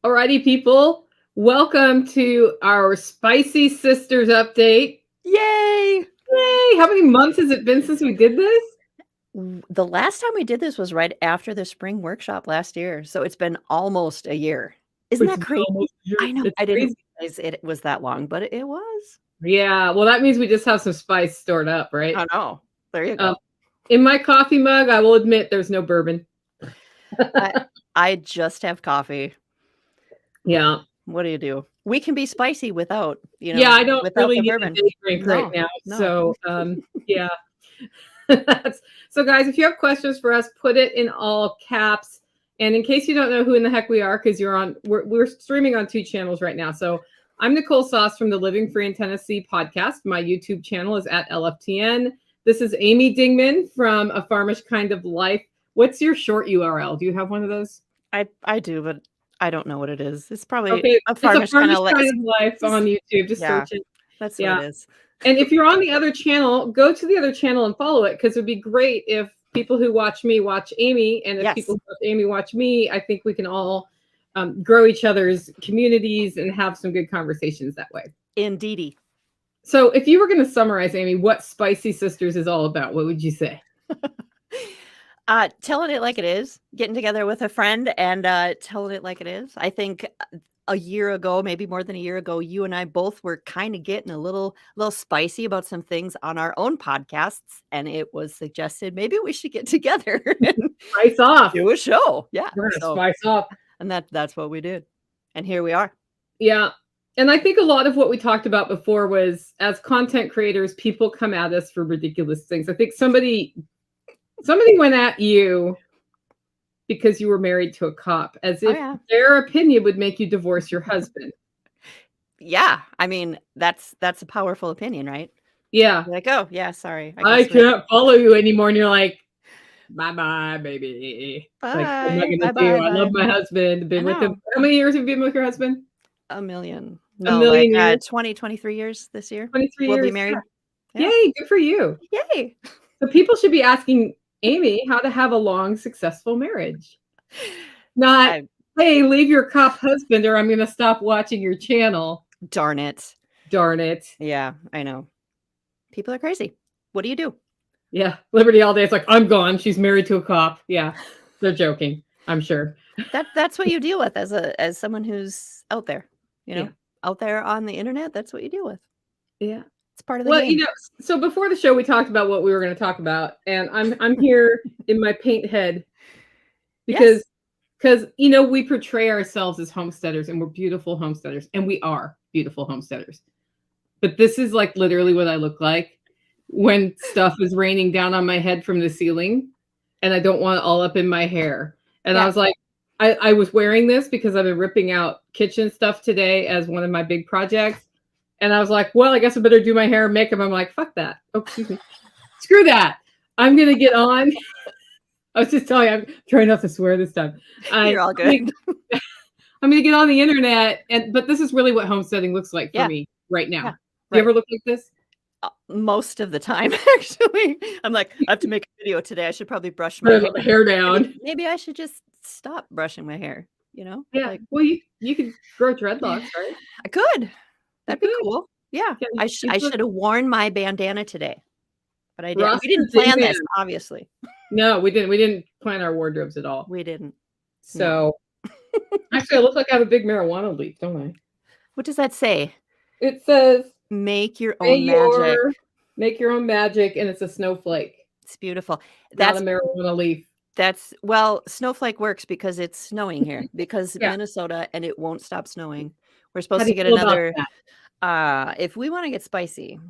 Alrighty, people. Welcome to our Spicy Sisters update. Yay! Yay! How many months has it been since we did this? The last time we did this was right after the spring workshop last year. So it's been almost a year. Isn't It's that been crazy? almost a year. I know. It's I didn't crazy. realize it was that long, but it was. Yeah, well, that means we just have some spice stored up, right? I know. There you go. In my coffee mug, I will admit there's no bourbon. I just have coffee. Yeah. What do? We can be spicy without, Yeah, I don't without really the need bourbon. a day drink right now. No. So, yeah. So, guys, if you have questions for us, put it in all caps. And in case you don't know who in the heck we are, because we're streaming on 2 channels right now. So I'm Nicole Sauce from the Living Free in Tennessee podcast. My YouTube channel is at LFTN. This is Amy Dingmann from A Farmish Kind of Life. What's your short URL? Do you have one of those? I do, but I don't know what it is. It's probably Okay, a it's A Farmish kind of Life on YouTube. Just search it. That's what it is. And if you're on the other channel, go to the other channel and follow it, because it would be great if people who watch me watch Amy, and if people who watch Amy watch me. I think we can all grow each other's communities and have some good conversations that way. Indeedy. So if you were going to summarize, Amy, what Spicy Sisters is all about, what would you say? Telling it like it is, getting together with a friend and telling it like it is. I think a year ago, maybe more than a year ago, you and I both were kind of getting a little spicy about some things on our own podcasts, and it was suggested maybe we should get together and spice off, do a show. Yeah, we're gonna spice off, and that's what we did, and here we are. Yeah, and I think a lot of what we talked about before was, as content creators, people come at us for ridiculous things. I think somebody went at you because you were married to a cop, as if their opinion would make you divorce your husband. Yeah, I mean, that's a powerful opinion, right? Yeah. You're like, oh, yeah, sorry. I can't follow you anymore. And you're like, bye-bye, baby. Bye. Like, what am I gonna do? I love my husband. Been with him. How many years have you been with your husband? A million. No, a million years. 23 years this year. 23 years. We'll be married. Yeah. Yay, good for you. Yay. So people should be asking Amy how to have a long, successful marriage. Not, hey, leave your cop husband or I'm going to stop watching your channel. Darn it. Darn it. Yeah, I know. People are crazy. What do you do? Yeah, Liberty all day. It's like, I'm gone. She's married to a cop. Yeah, they're joking, I'm sure. That's what you deal with as someone who's out there, out there on the internet. That's what you deal with. Yeah. It's part of the game. So before the show, we talked about what we were going to talk about, and I'm here in my paint head because we portray ourselves as homesteaders, and we're beautiful homesteaders, and we are beautiful homesteaders. But this is like literally what I look like when stuff is raining down on my head from the ceiling, and I don't want it all up in my hair. And I was like, I was wearing this because I've been ripping out kitchen stuff today as one of my big projects. And I was like, well, I guess I better do my hair and makeup. I'm like, fuck that. Oh, excuse me. Screw that. I'm going to get on. I was just telling you, I'm trying not to swear this time. You're all good. I'm going to get on the internet. But this is really what homesteading looks like for me right now. Do you ever look like this? Most of the time, actually. I'm like, I have to make a video today. I should probably brush my hair down. Maybe I should just stop brushing my hair, Yeah. Like, well, you could grow dreadlocks, right? I could. That'd be cool. Yeah. I should have worn my bandana today. But I didn't. We didn't plan this, obviously. No, we didn't. We didn't plan our wardrobes at all. We didn't. So actually, I look like I have a big marijuana leaf, don't I? What does that say? It says make your own magic. Make your own magic, and it's a snowflake. It's beautiful. That's not a marijuana leaf. Snowflake works because it's snowing here, because Minnesota, and it won't stop snowing. We're supposed to get another. If we want to get spicy,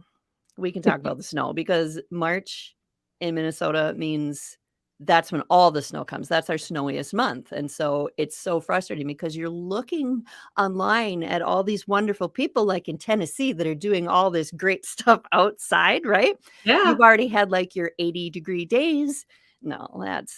we can talk about the snow, because March in Minnesota means that's when all the snow comes. That's our snowiest month. And so it's so frustrating because you're looking online at all these wonderful people like in Tennessee that are doing all this great stuff outside, right? Yeah. You've already had like your 80-degree days. No,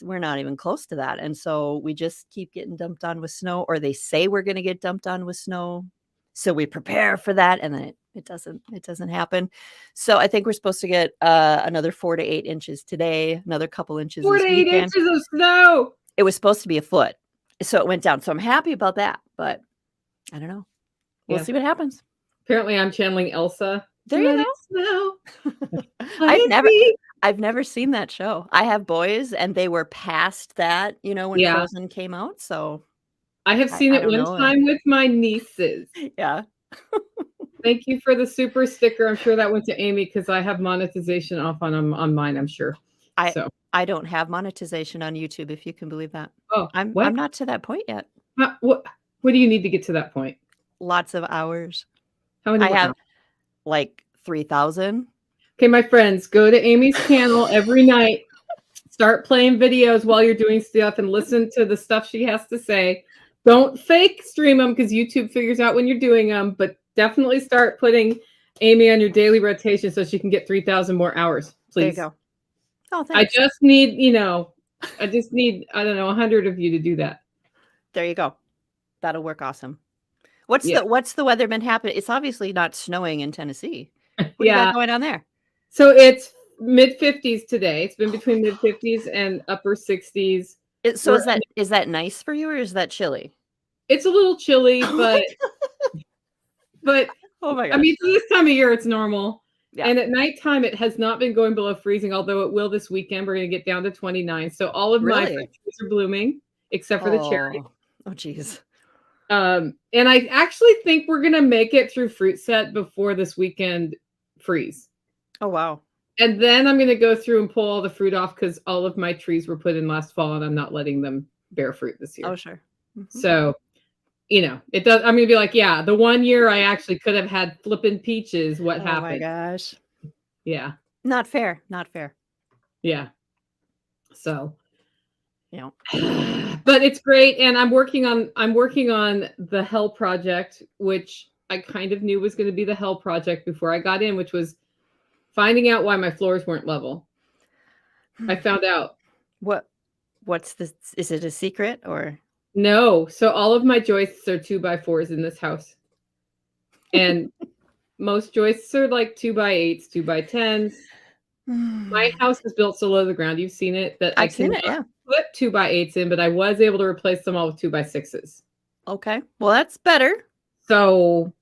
we're not even close to that. And so we just keep getting dumped on with snow, or they say we're going to get dumped on with snow. So we prepare for that, and then it doesn't happen. So I think we're supposed to get another 4 to 8 inches today, another couple inches. 4 to 8 inches of snow. It was supposed to be a foot, so it went down. So I'm happy about that. But I don't know. We'll see what happens. Apparently, I'm channeling Elsa. There you go. I've never seen that show. I have boys, and they were past that, you know, when Frozen came out. So I have seen it one time with my nieces. Yeah. Thank you for the super sticker. I'm sure that went to Amy because I have monetization off on mine. I'm sure. I don't have monetization on YouTube, if you can believe that. Oh, I'm not to that point yet. What do you need to get to that point? Lots of hours. How many? I have like 3,000. Okay, my friends, go to Amy's channel every night. Start playing videos while you're doing stuff and listen to the stuff she has to say. Don't fake stream them because YouTube figures out when you're doing them, but definitely start putting Amy on your daily rotation so she can get 3,000 more hours, please. There you go. Oh, thanks. I just need, I don't know, 100 of you to do that. There you go. That'll work awesome. What's the weather been happening? It's obviously not snowing in Tennessee. What do you got going on there? So it's mid-50s today. It's been between mid-50s and upper 60s. So is that nice for you or is that chilly? It's a little chilly, but oh my gosh. I mean, for this time of year, it's normal. Yeah. And at nighttime, it has not been going below freezing, although it will this weekend. We're going to get down to 29. So all of my trees are blooming, except for the cherry. Oh, geez. And I actually think we're going to make it through fruit set before this weekend freeze. Oh, wow. And then I'm going to go through and pull all the fruit off because all of my trees were put in last fall and I'm not letting them bear fruit this year. Oh, sure. Mm-hmm. So, it does. I'm going to be like, yeah, the one year I actually could have had flippin' peaches. What happened? Oh my gosh. Yeah. Not fair. Not fair. Yeah. So, but it's great. And I'm working on the Hell Project, which I kind of knew was going to be the Hell Project before I got in, which was finding out why my floors weren't level. I found out. What's this? Is it a secret or? No. So all of my joists are 2x4s in this house. And most joists are like 2x8s, 2x10s. My house is built so low to the ground. You've seen it that I've seen it, yeah. Put 2x8s in, but I was able to replace them all with 2x6s. Okay. Well, that's better. So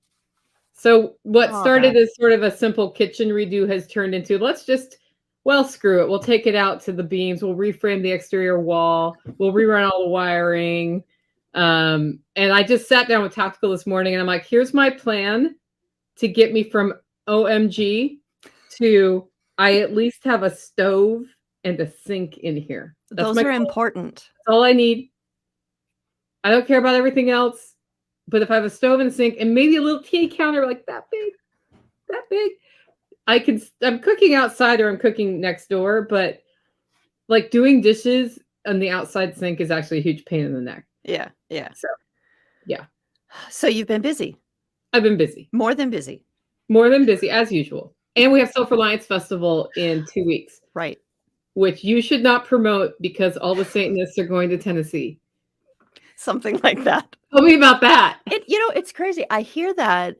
what started as sort of a simple kitchen redo has turned into, let's just, screw it. We'll take it out to the beams. We'll reframe the exterior wall. We'll rerun all the wiring. And I just sat down with Tactical this morning and I'm like, here's my plan to get me from OMG to I at least have a stove and a sink in here. Those are important. That's all I need. I don't care about everything else. But if I have a stove and a sink and maybe a little tea counter like that big, I'm cooking outside or I'm cooking next door, but like doing dishes on the outside sink is actually a huge pain in the neck. Yeah. Yeah. So, yeah. So you've been busy. I've been busy. More than busy. More than busy, as usual. And we have Self-Reliance Festival in 2 weeks. Right. Which you should not promote because all the Satanists are going to Tennessee. Something like that. Tell me about that. It's crazy. I hear that.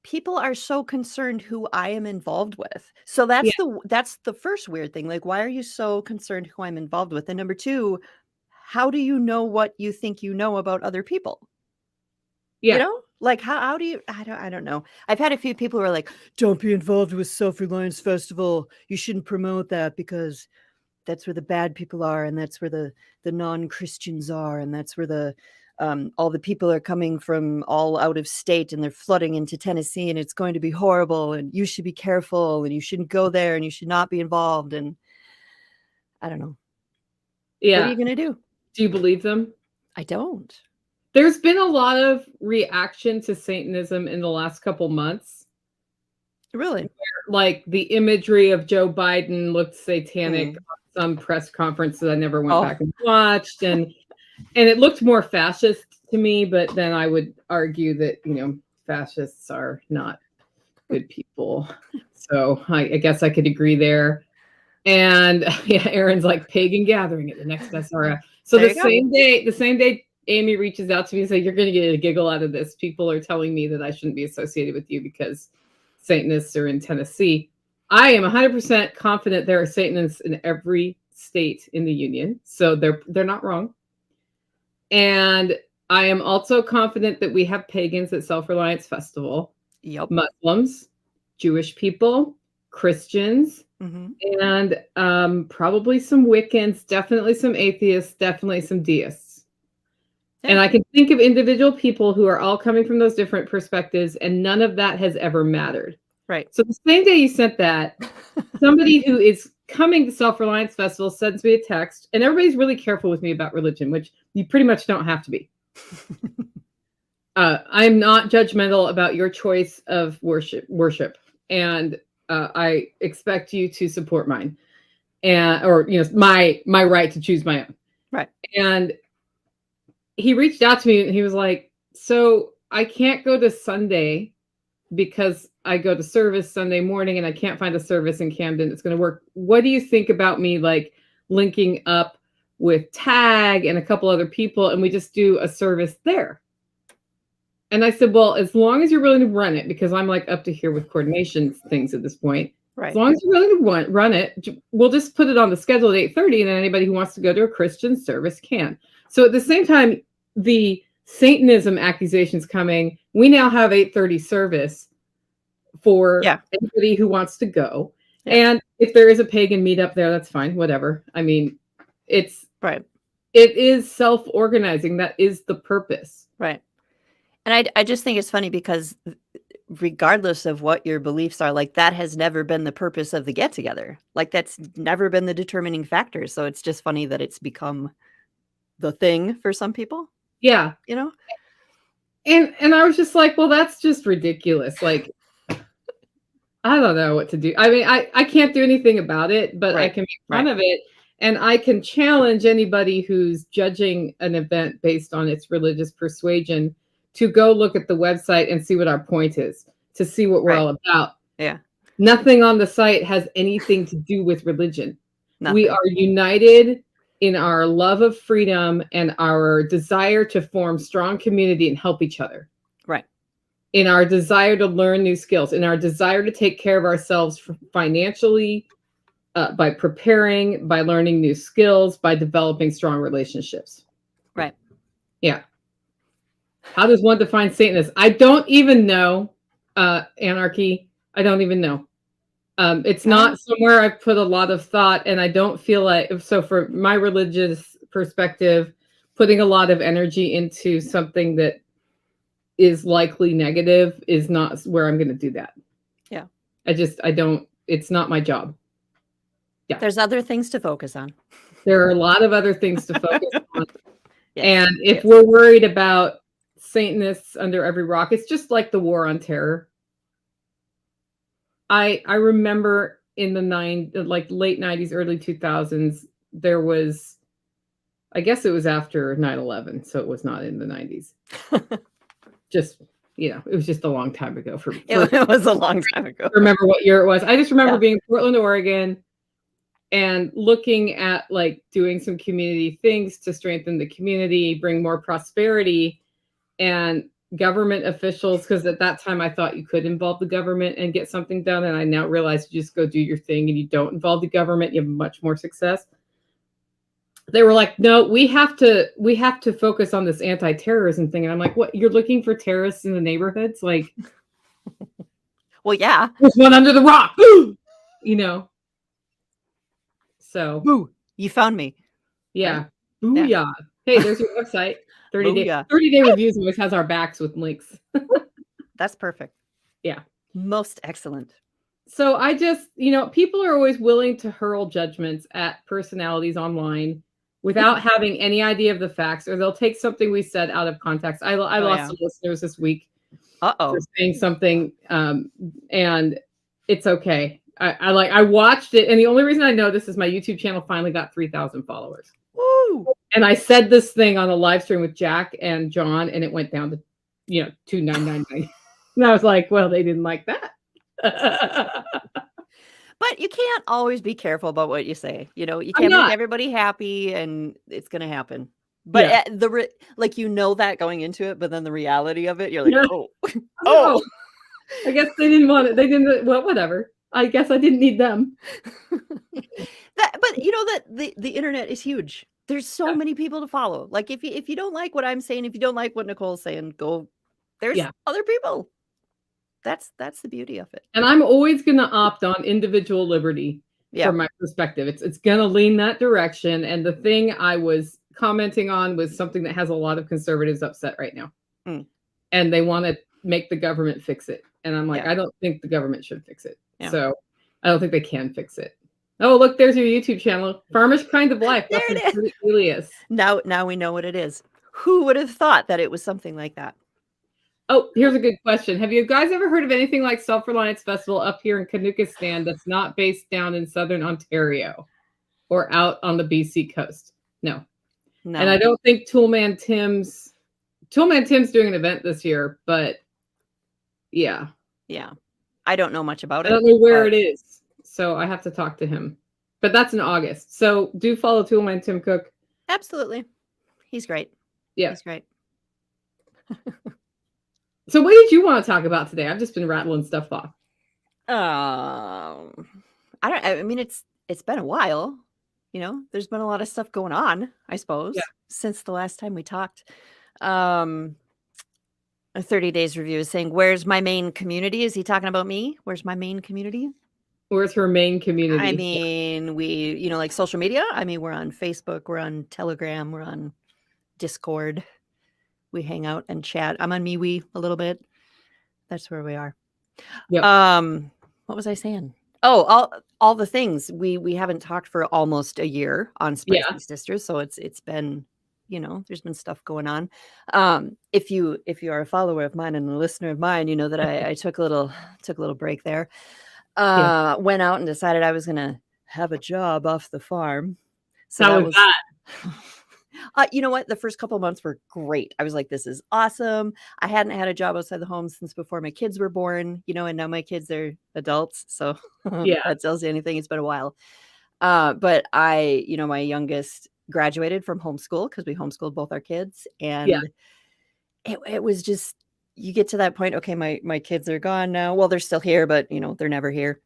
People are so concerned who I am involved with. So that's the first weird thing. Like, why are you so concerned who I'm involved with? And number two, how do you know what you think you know about other people? Yeah. Like how do you, I don't know. I've had a few people who are like, don't be involved with Self-Reliance Festival. You shouldn't promote that because that's where the bad people are. And that's where the non-Christians are. And that's where the, all the people are coming from all out of state and they're flooding into Tennessee and it's going to be horrible and you should be careful and you shouldn't go there and you should not be involved. And I don't know. Yeah. What are you going to do? Do you believe them? I don't. There's been a lot of reaction to Satanism in the last couple months. Really? Where, like the imagery of Joe Biden looked satanic on some press conference that I never went back and watched. And it looked more fascist to me, but then I would argue that, fascists are not good people. So I guess I could agree there. And Aaron's like pagan gathering at the next SRF. So the same day Amy reaches out to me and says, you're going to get a giggle out of this. People are telling me that I shouldn't be associated with you because Satanists are in Tennessee. I am 100% confident there are Satanists in every state in the union. So they're not wrong. And I am also confident that we have pagans at Self-Reliance Festival. Yep. Muslims, Jewish people, Christians, and probably some Wiccans, definitely some atheists, definitely some deists. Yeah. And I can think of individual people who are all coming from those different perspectives, and none of that has ever mattered. Right. So the same day you sent that, somebody who is coming to Self-Reliance Festival sends me a text, and everybody's really careful with me about religion, which you pretty much don't have to be. I'm not judgmental about your choice of worship, and I expect you to support mine, or my right to choose my own. Right. And he reached out to me, and he was like, "So I can't go to Sunday because I go to service Sunday morning, and I can't find a service in Camden that's going to work. What do you think about me like linking up with Tag and a couple other people, and we just do a service there?" And I said, well, as long as you're willing to run it, because I'm like up to here with coordination things at this point. Right. As long as you're willing to run it, we'll just put it on the schedule at 8:30, and then anybody who wants to go to a Christian service can. So at the same time, the Satanism accusations coming, we now have 8:30 service for anybody who wants to go. Yeah. And if there is a pagan meetup there, that's fine, whatever. I mean, it's right. It is self-organizing. That is the purpose. Right. And I just think it's funny because regardless of what your beliefs are, like that has never been the purpose of the get together. Like that's never been the determining factor. So it's just funny that it's become the thing for some people. Yeah. You know? And I was just like, well, that's just ridiculous. Like, I don't know what to do. I mean, I can't do anything about it, but I can make fun of it. And I can challenge anybody who's judging an event based on its religious persuasion to go look at the website and see what our point is, to see what we're all about. Yeah. Nothing on the site has anything to do with religion. Nothing. We are united in our love of freedom and our desire to form strong community and help each other. Right. In our desire to learn new skills, in our desire to take care of ourselves financially, by preparing, by learning new skills, by developing strong relationships. Right. Yeah. How does one define Satanism? I don't even know. Anarchy. I don't even know. It's not somewhere I've put a lot of thought, and I don't feel like, so for my religious perspective, putting a lot of energy into something that is likely negative is not where I'm going to do that. Yeah. I don't, it's not my job. Yeah. There's other things to focus on. There are a lot of other things to focus on. Yes. And if we're worried about Satanists under every rock, it's just like the war on terror. I remember in the late 90s, early 2000s, there was, I guess it was after 9/11, so it was not in the 90s. Just, it was just a long time ago. It was a long time ago. Remember what year it was. I just remember being in Portland, Oregon, and looking at like doing some community things to strengthen the community, bring more prosperity, and government officials, because at that time I thought you could involve the government and get something done, and I now realize you just go do your thing and you don't involve the government, you have much more success. They were like, no, we have to focus on this anti-terrorism thing. And I'm like, what, you're looking for terrorists in the neighborhoods? Like, well, yeah, there's one under the rock. Boo! So boo, you found me. Yeah. Right? Booyah. Yeah. Hey, there's your website. 30-day reviews always has our backs with links. That's perfect. Yeah. Most excellent. So I just, people are always willing to hurl judgments at personalities online without having any idea of the facts, or they'll take something we said out of context. I lost some listeners this week for saying something, and it's okay. I watched it, and the only reason I know this is my YouTube channel finally got 3,000 followers. Woo! And I said this thing on a live stream with Jack and John, and it went down to 2,999. And I was like, well, they didn't like that. But you can't always be careful about what you say. You can't make everybody happy, and it's going to happen. But that going into it, but then the reality of it, you're like, oh. I guess they didn't want it. They didn't. Well, whatever. I guess I didn't need them. But the internet is huge. There's so many people to follow. Like, if you don't like what I'm saying, if you don't like what Nicole's saying, go there's Yeah. other people. That's the beauty of it. And I'm always gonna opt on individual liberty Yeah. from my perspective. It's gonna lean that direction, and the thing I was commenting on was something that has a lot of conservatives upset right now. Mm. And they wanna make the government fix it, and I'm like, Yeah. "I don't think the government should fix it." Yeah. So, I don't think they can fix it. Oh, look, there's your YouTube channel, Farmish Kind of Life. There That's it an is. alias. Now we know what it is. Who would have thought that it was something like that? Oh, here's a good question. Have you guys ever heard of anything like Self-Reliance Festival up here in Canuckistan that's not based down in Southern Ontario or out on the BC coast? No. And I No. don't think Toolman Tim's doing an event this year, but yeah. Yeah. I don't know much about I it. don't know where it is, so I have to talk to him. But that's in August. So do follow Toolman Tim Cook. Absolutely. He's great. Yeah. He's great. So what did you want to talk about today? I've just been rattling stuff off. I mean, it's been a while. You know, there's been a lot of stuff going on, I suppose, since the last time we talked. A 30 Days Review is saying, where's my main community? Is he talking about me? Where's my main community? Where's her main community? I mean, we, like social media. I mean, we're on Facebook, we're on Telegram, we're on Discord. We hang out and chat. I'm on MeWe a little bit. That's where we are. Yep. What was I saying? Oh, all the things. We haven't talked for almost a year on Spicy Sisters, so it's been, there's been stuff going on. If you are a follower of mine and a listener of mine, you know that I took a little break there. Went out and decided I was gonna have a job off the farm. So how was that? You know what? The first couple of months were great. I was like, this is awesome. I hadn't had a job outside the home since before my kids were born, and now my kids are adults. So that tells you anything. It's been a while. But my youngest graduated from homeschool because we homeschooled both our kids. And it was just, you get to that point. Okay, my kids are gone now. Well, they're still here, but they're never here.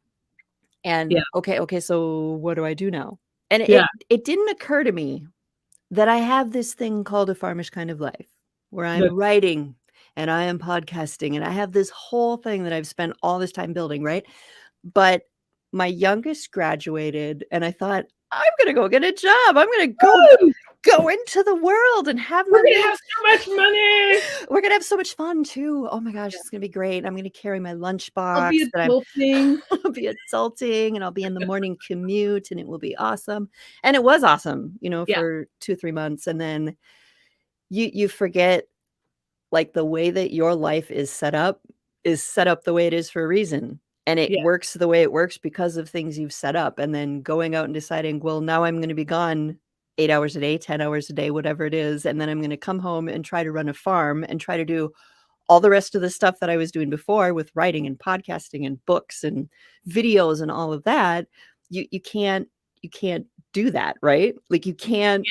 And okay. So what do I do now? And it didn't occur to me that I have this thing called a Farmish Kind of Life where I'm writing and I am podcasting and I have this whole thing that I've spent all this time building, right? But my youngest graduated and I thought, I'm going to go get a job. I'm going to go into the world and have money. We're going to have so much money. We're going to have so much fun too. Oh my gosh, it's going to be great. I'm going to carry my lunchbox. I'll be adulting. I'll be adulting and I'll be in the morning commute and it will be awesome. And it was awesome, for 2-3 months. And then you forget like the way that your life is set up the way it is for a reason. And it works the way it works because of things you've set up. And then going out and deciding, well, now I'm going to be gone 8 hours a day, 10 hours a day, whatever it is. And then I'm going to come home and try to run a farm and try to do all the rest of the stuff that I was doing before with writing and podcasting and books and videos and all of that. You can't do that, right? Like you can't.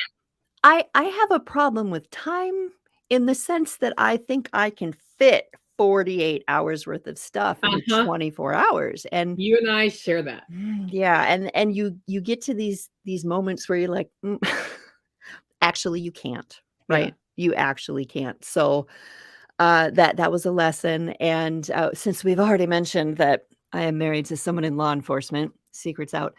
I have a problem with time in the sense that I think I can fit 48 hours worth of stuff in 24 hours. And you and I share that. Yeah. And you get to these moments where you're like, actually you can't, right? You actually can't. So that was a lesson. And since we've already mentioned that I am married to someone in law enforcement, secrets out,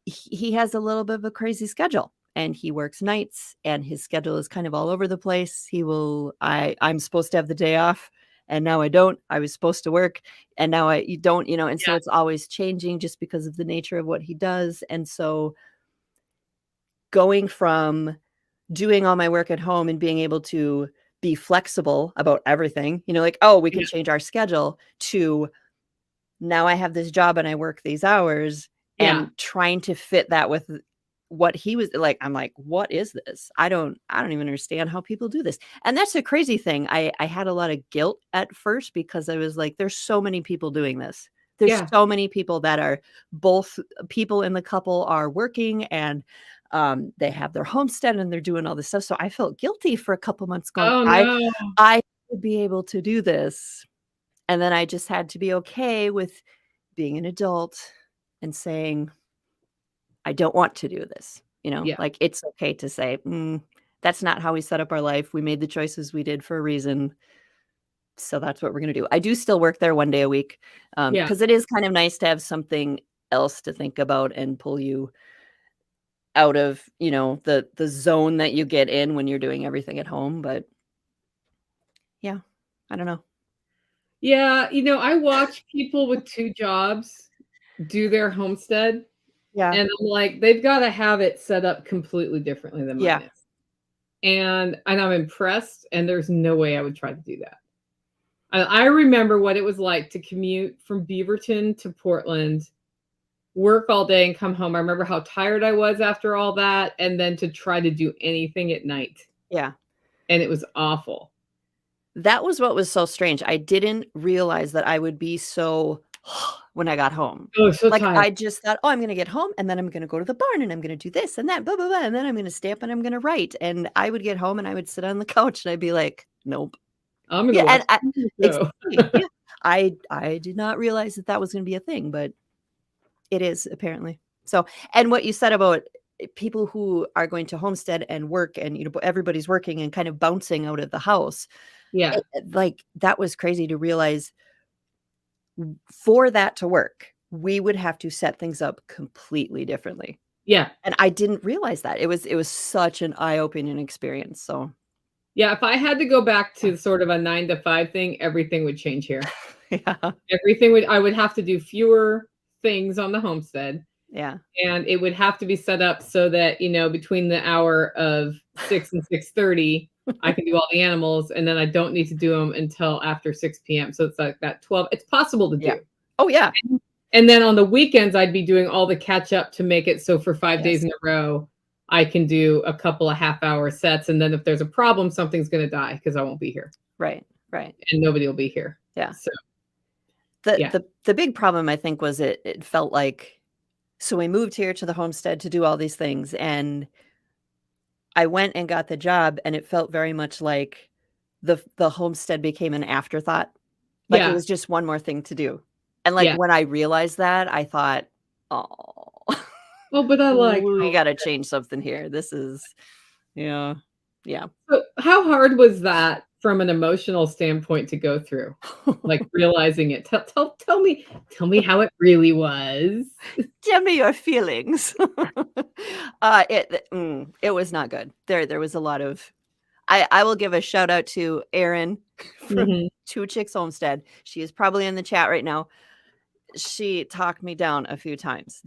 he has a little bit of a crazy schedule. And he works nights and his schedule is kind of all over the place. I'm supposed to have the day off and now I don't. I was supposed to work and now you don't, and so it's always changing just because of the nature of what he does. And so going from doing all my work at home and being able to be flexible about everything, like, oh, we can change our schedule, to now I have this job and I work these hours and trying to fit that with what he was like. I'm like, what is this? I don't even understand how people do this. And that's a crazy thing. I had a lot of guilt at first because I was like, there's so many people doing this. There's so many people that are both people in the couple are working and they have their homestead and they're doing all this stuff. So I felt guilty for a couple months going, I would be able to do this. And then I just had to be okay with being an adult and saying, I don't want to do this. Yeah. like it's okay to say, that's not how we set up our life. We made the choices we did for a reason. So that's what we're going to do. I do still work there 1 day a week Yeah. because it is kind of nice to have something else to think about and pull you out of, the zone that you get in when you're doing everything at home. But yeah, I don't know. Yeah, I watch people with 2 jobs do their homestead, Yeah. and I'm like, they've gotta have it set up completely differently than mine Yeah. is. And I'm impressed, and there's no way I would try to do that. I remember what it was like to commute from Beaverton to Portland, work all day, and come home. I remember how tired I was after all that, and then to try to do anything at night, Yeah. and it was awful. That was what was so strange. I didn't realize that I would be so when I got home. Oh, so Like, tired. I just thought, "Oh, I'm gonna get home, and then I'm gonna go to the barn, and I'm gonna do this and that, blah, blah, blah, and then I'm gonna stamp, and I'm gonna write." And I would get home, and I would sit on the couch, and I'd be like, "Nope." I'm gonna Yeah, watch and I TV show. exactly, yeah. I did not realize that that was gonna be a thing, but it is apparently. So, and what you said about people who are going to homestead and work and, everybody's working and kind of bouncing out of the house, Yeah, like, that was crazy to realize for that to work, we would have to set things up completely differently, yeah. and I didn't realize that. It was such an eye-opening experience, so Yeah, if I had to go back to sort of a 9 to 5 thing, everything would change here. yeah, I would have to do fewer things on the homestead, yeah, and it would have to be set up so that, between the hour of 6 and 6:30, I can do all the animals, and then I don't need to do them until after 6 PM, so it's like that 12 it's possible to yeah. do. Oh, yeah. And then on the weekends, I'd be doing all the catch up to make it so for 5 days Yes. in a row, I can do a couple of half-hour sets, and then if there's a problem, something's gonna die because I won't be here, Right, right. and nobody will be here. Yeah. So, The yeah. the the big problem, I think, was it felt like so we moved here to the homestead to do all these things, and I went and got the job, and it felt very much like the homestead became an afterthought. Like, it Yeah. was just one more thing to do. And, like, Yeah. when I realized that, I thought, "Oh, Oh, but I like we home gotta change something here. This is" yeah. Yeah. So, how hard was that from an emotional standpoint to go through? Like, realizing it? Tell me how it really was. Tell me your feelings. It was not good. There was a lot of I will give a shout out to Erin from Mhm. Two Chicks Homestead. She is probably in the chat right now. She talked me down a few times.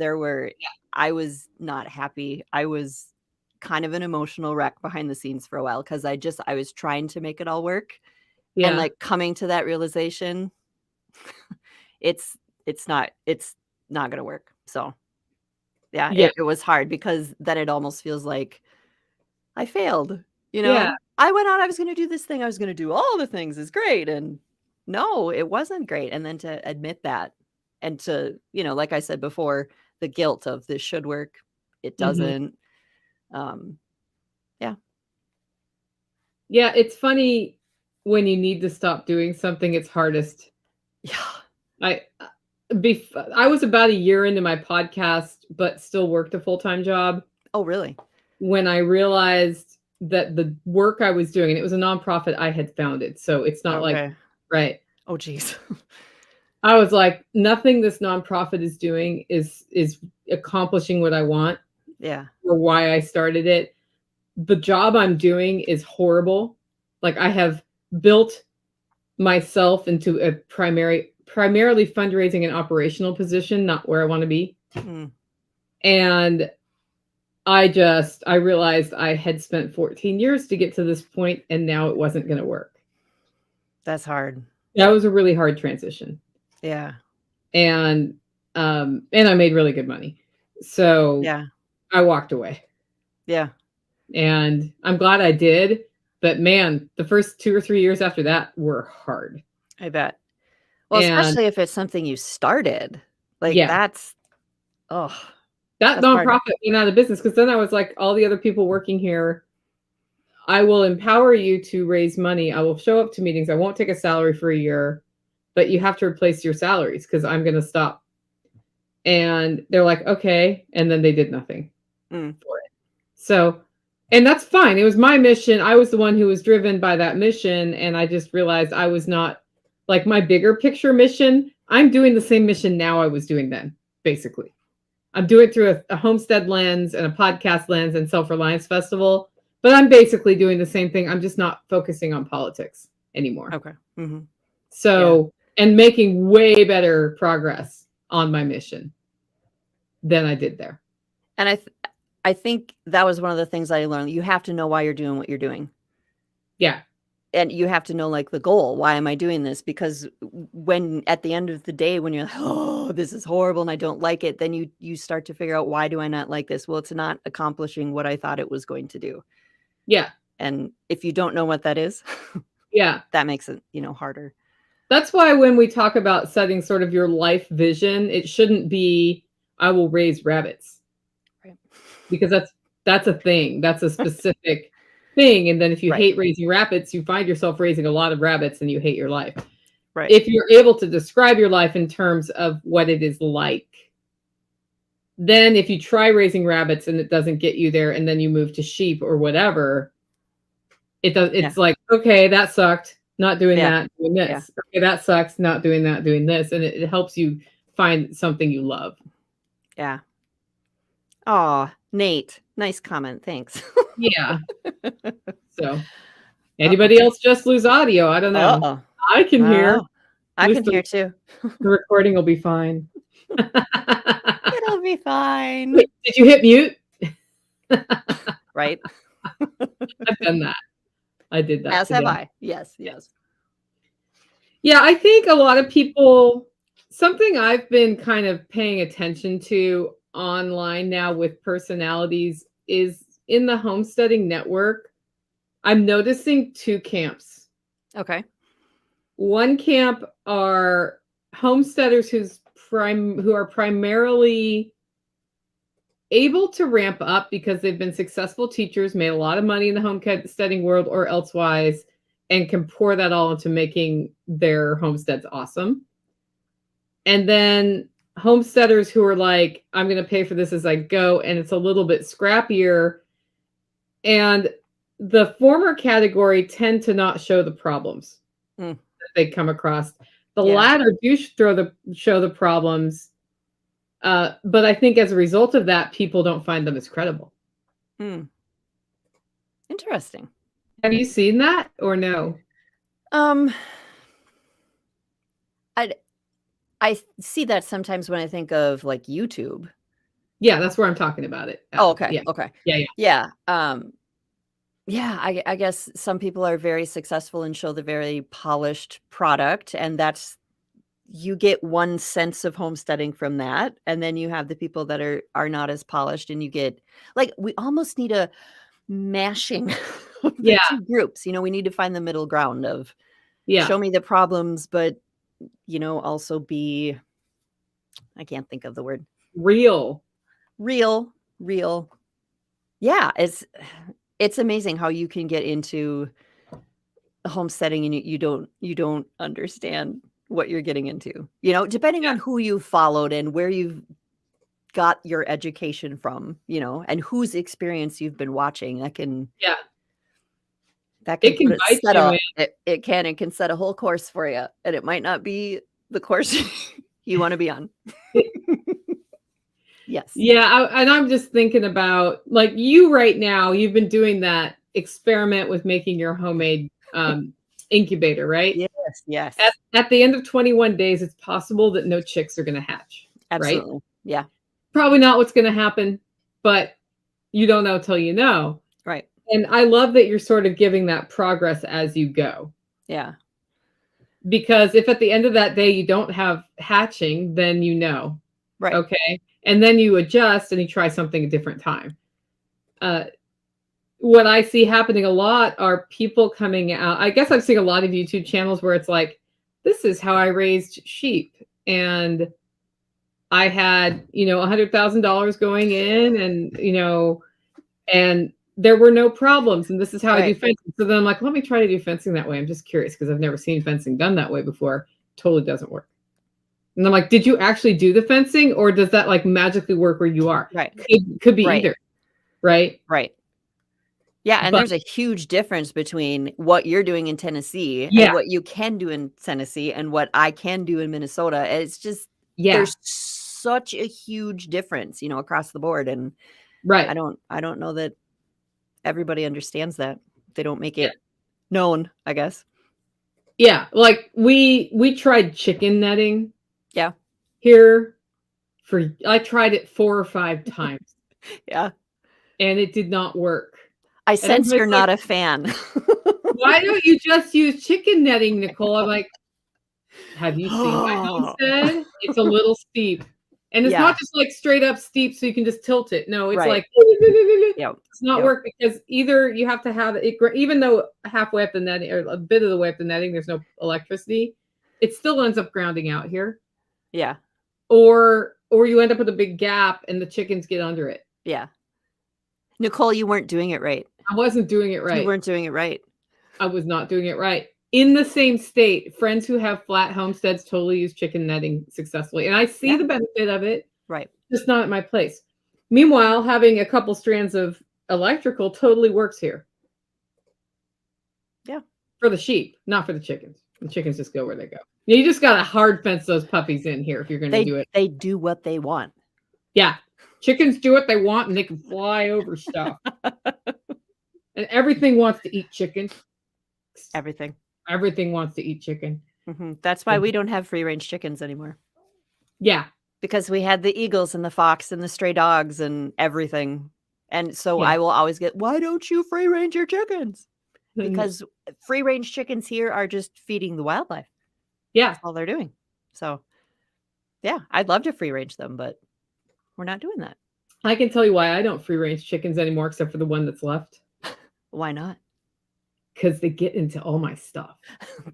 I was not happy. I was kind of an emotional wreck behind the scenes for a while because I was trying to make it all work and, Yeah. like, coming to that realization, it's it's not gonna work. So, yeah, Yeah. it was hard because then it almost feels like I failed, you Yeah. know? I went out, I was gonna do this thing, I was gonna do all the things, it's great, and no, it wasn't great, and then to admit that and to, like I said before, the guilt of this should work, it Mhm. doesn't, um, yeah. Yeah, it's funny when you need to stop doing something, it's hardest. Yeah. I I was about a year into my podcast, but still worked a full-time job Oh, really? when I realized that the work I was doing and it was a nonprofit I had founded, so it's not like Okay. right. Oh, geez. I was like, nothing this nonprofit is doing is accomplishing what I want Yeah. or why I started it. The job I'm doing is horrible. Like I have built myself into a primarily fundraising and operational position, not where I want to be. Mm, And I realized I had spent 14 years to get to this point and now it wasn't going to work. that's hard. That was a really hard transition. Yeah. And I made really good money. So Yeah. I walked away. Yeah. And I'm glad I did, but man, the first 2 or 3 years after that were hard. I bet. Well, And especially if it's something you started, like, yeah, that's oh, that that's hard. nonprofit went out of business because then I was like, all the other people working here, I will empower you to raise money. I will show up to meetings. I won't take a salary for a year, but you have to replace your salaries because I'm going to stop. And they're like, okay. And then they did nothing Mm. for it. So, and that's fine. It was my mission. I was the one who was driven by that mission. And I just realized I was not like my bigger picture mission. I'm doing the same mission now I was doing then, basically. I'm doing it through a homestead lens and a podcast lens and Self-Reliance Festival. But I'm basically doing the same thing. I'm just not focusing on politics anymore. Okay. Mm-hmm. So, and making way better progress on my mission than I did there. And I think that was one of the things I learned. You have to know why you're doing what you're doing. Yeah. And you have to know like the goal. Why am I doing this? Because when at the end of the day, when you're like, oh, this is horrible and I don't like it, then you start to figure out, why do I not like this? Well, it's not accomplishing what I thought it was going to do. Yeah. And if you don't know what that is, yeah, that makes it, harder. That's why when we talk about setting sort of your life vision, it shouldn't be, I will raise rabbits. Right. Because that's a thing. That's a specific thing. And then if you hate raising rabbits, you find yourself raising a lot of rabbits and you hate your life. Right. If you're able to describe your life in terms of what it is like, then if you try raising rabbits and it doesn't get you there, and then you move to sheep or whatever, it's like, okay, that sucked. Not doing that, doing this. Yeah. Okay, that sucks. Not doing that, doing this. And it helps you find something you love. Yeah. Oh, Nate, nice comment. Thanks. Yeah. So, anybody else just lose audio? I don't know. I can hear. I can hear too. The recording will be fine. It'll be fine. Wait, did you hit mute? Right. I've done that. I did that. As today. have I. Yes. Yeah, I think a lot of people, something I've been kind of paying attention to online now with personalities is in the homesteading network, I'm noticing two camps. Okay. One camp are homesteaders who are primarily able to ramp up because they've been successful teachers, made a lot of money in the homesteading world or elsewise, and can pour that all into making their homesteads awesome. And then homesteaders who are like, I'm going to pay for this as I go, and it's a little bit scrappier. And the former category tend to not show the problems that they come across. The latter do show the problems. But I think as a result of that, people don't find them as credible. Interesting. Have you seen that or no? I see that sometimes when I think of like YouTube. Yeah, that's where I'm talking about it. Oh, okay. Yeah. Okay. Yeah. I guess some people are very successful and show the very polished product, and you get one sense of homesteading from that. And then you have the people that are not as polished, and you get like, we almost need a mashing of the two groups. We need to find the middle ground of show me the problems, but also be, I can't think of the word. Real. Yeah. It's amazing how you can get into homesteading and you don't understand what you're getting into, depending on who you followed and where you've got your education from, and whose experience you've been watching. It can it can set a whole course for you, and it might not be the course you want to be on. Yes. Yeah. And I'm just thinking about like you right now, you've been doing that experiment with making your homemade incubator, right? Yes. At the end of 21 days, it's possible that no chicks are going to hatch. Absolutely. Right? Yeah. Probably not what's going to happen, but you don't know till you know. Right. And I love that you're sort of giving that progress as you go. Yeah. Because if at the end of that day you don't have hatching, then you know. Right. Okay. And then you adjust and you try something a different time. What I see happening a lot are people coming out. I guess I've seen a lot of YouTube channels where it's like, this is how I raised sheep. And I had, $100,000 going in and there were no problems. And this is how I do fencing. So then I'm like, let me try to do fencing that way. I'm just curious because I've never seen fencing done that way before. Totally doesn't work. And I'm like, did you actually do the fencing or does that like magically work where you are? Right. Could be either. right? Right. Yeah, and But there's a huge difference between what you're doing in Tennessee and yeah, what you can do in Tennessee and what I can do in Minnesota. It's just yeah, there's such a huge difference, across the board, and right. I don't know that everybody understands that. They don't make Yeah. it known, I guess. Yeah, like, we tried chicken netting Yeah. here I tried it 4 or 5 times, Yeah. and it did not work. I And sense everybody's you're like, not a fan. "Why don't you just use chicken netting, Nicole?" I'm like, "Have you seen my homestead? It's a little steep." And it's not Yeah. just, like, straight up steep so you can just tilt it. No, it's Right. like Yep. it's not Yep. work because either you have to have it even though halfway up the netting or a bit of the way up the netting, there's no electricity, it still ends up grounding out here, Yeah. or you end up with a big gap and the chickens get under it. Yeah. Nicole, you weren't doing it right. I wasn't doing it You right. weren't doing it right. I was not doing it right. In the same state, friends who have flat homesteads totally use chicken netting successfully, and I see Yeah. the benefit of it, Right. just not at my place. Meanwhile, having a couple strands of electrical totally works here. Yeah. For the sheep, not for the chickens. The chickens just go where they go. You just gotta hard fence those puppies in here if you're gonna do it. They do what they want. Yeah. Chickens do what they want, and they can fly over stuff. And everything wants to eat chicken. Everything. Everything wants to eat chicken. That's why we don't have free-range chickens anymore. Yeah. Because we had the eagles and the fox and the stray dogs and everything. And so Yeah. I will always get, "Why don't you free-range your chickens?" Because free-range chickens here are just feeding the wildlife. Yeah. That's all they're doing. So, yeah, I'd love to free-range them, but we're not doing that. I can tell you why I don't free range chickens anymore except for the one that's left. Why not? Because they get into all my stuff.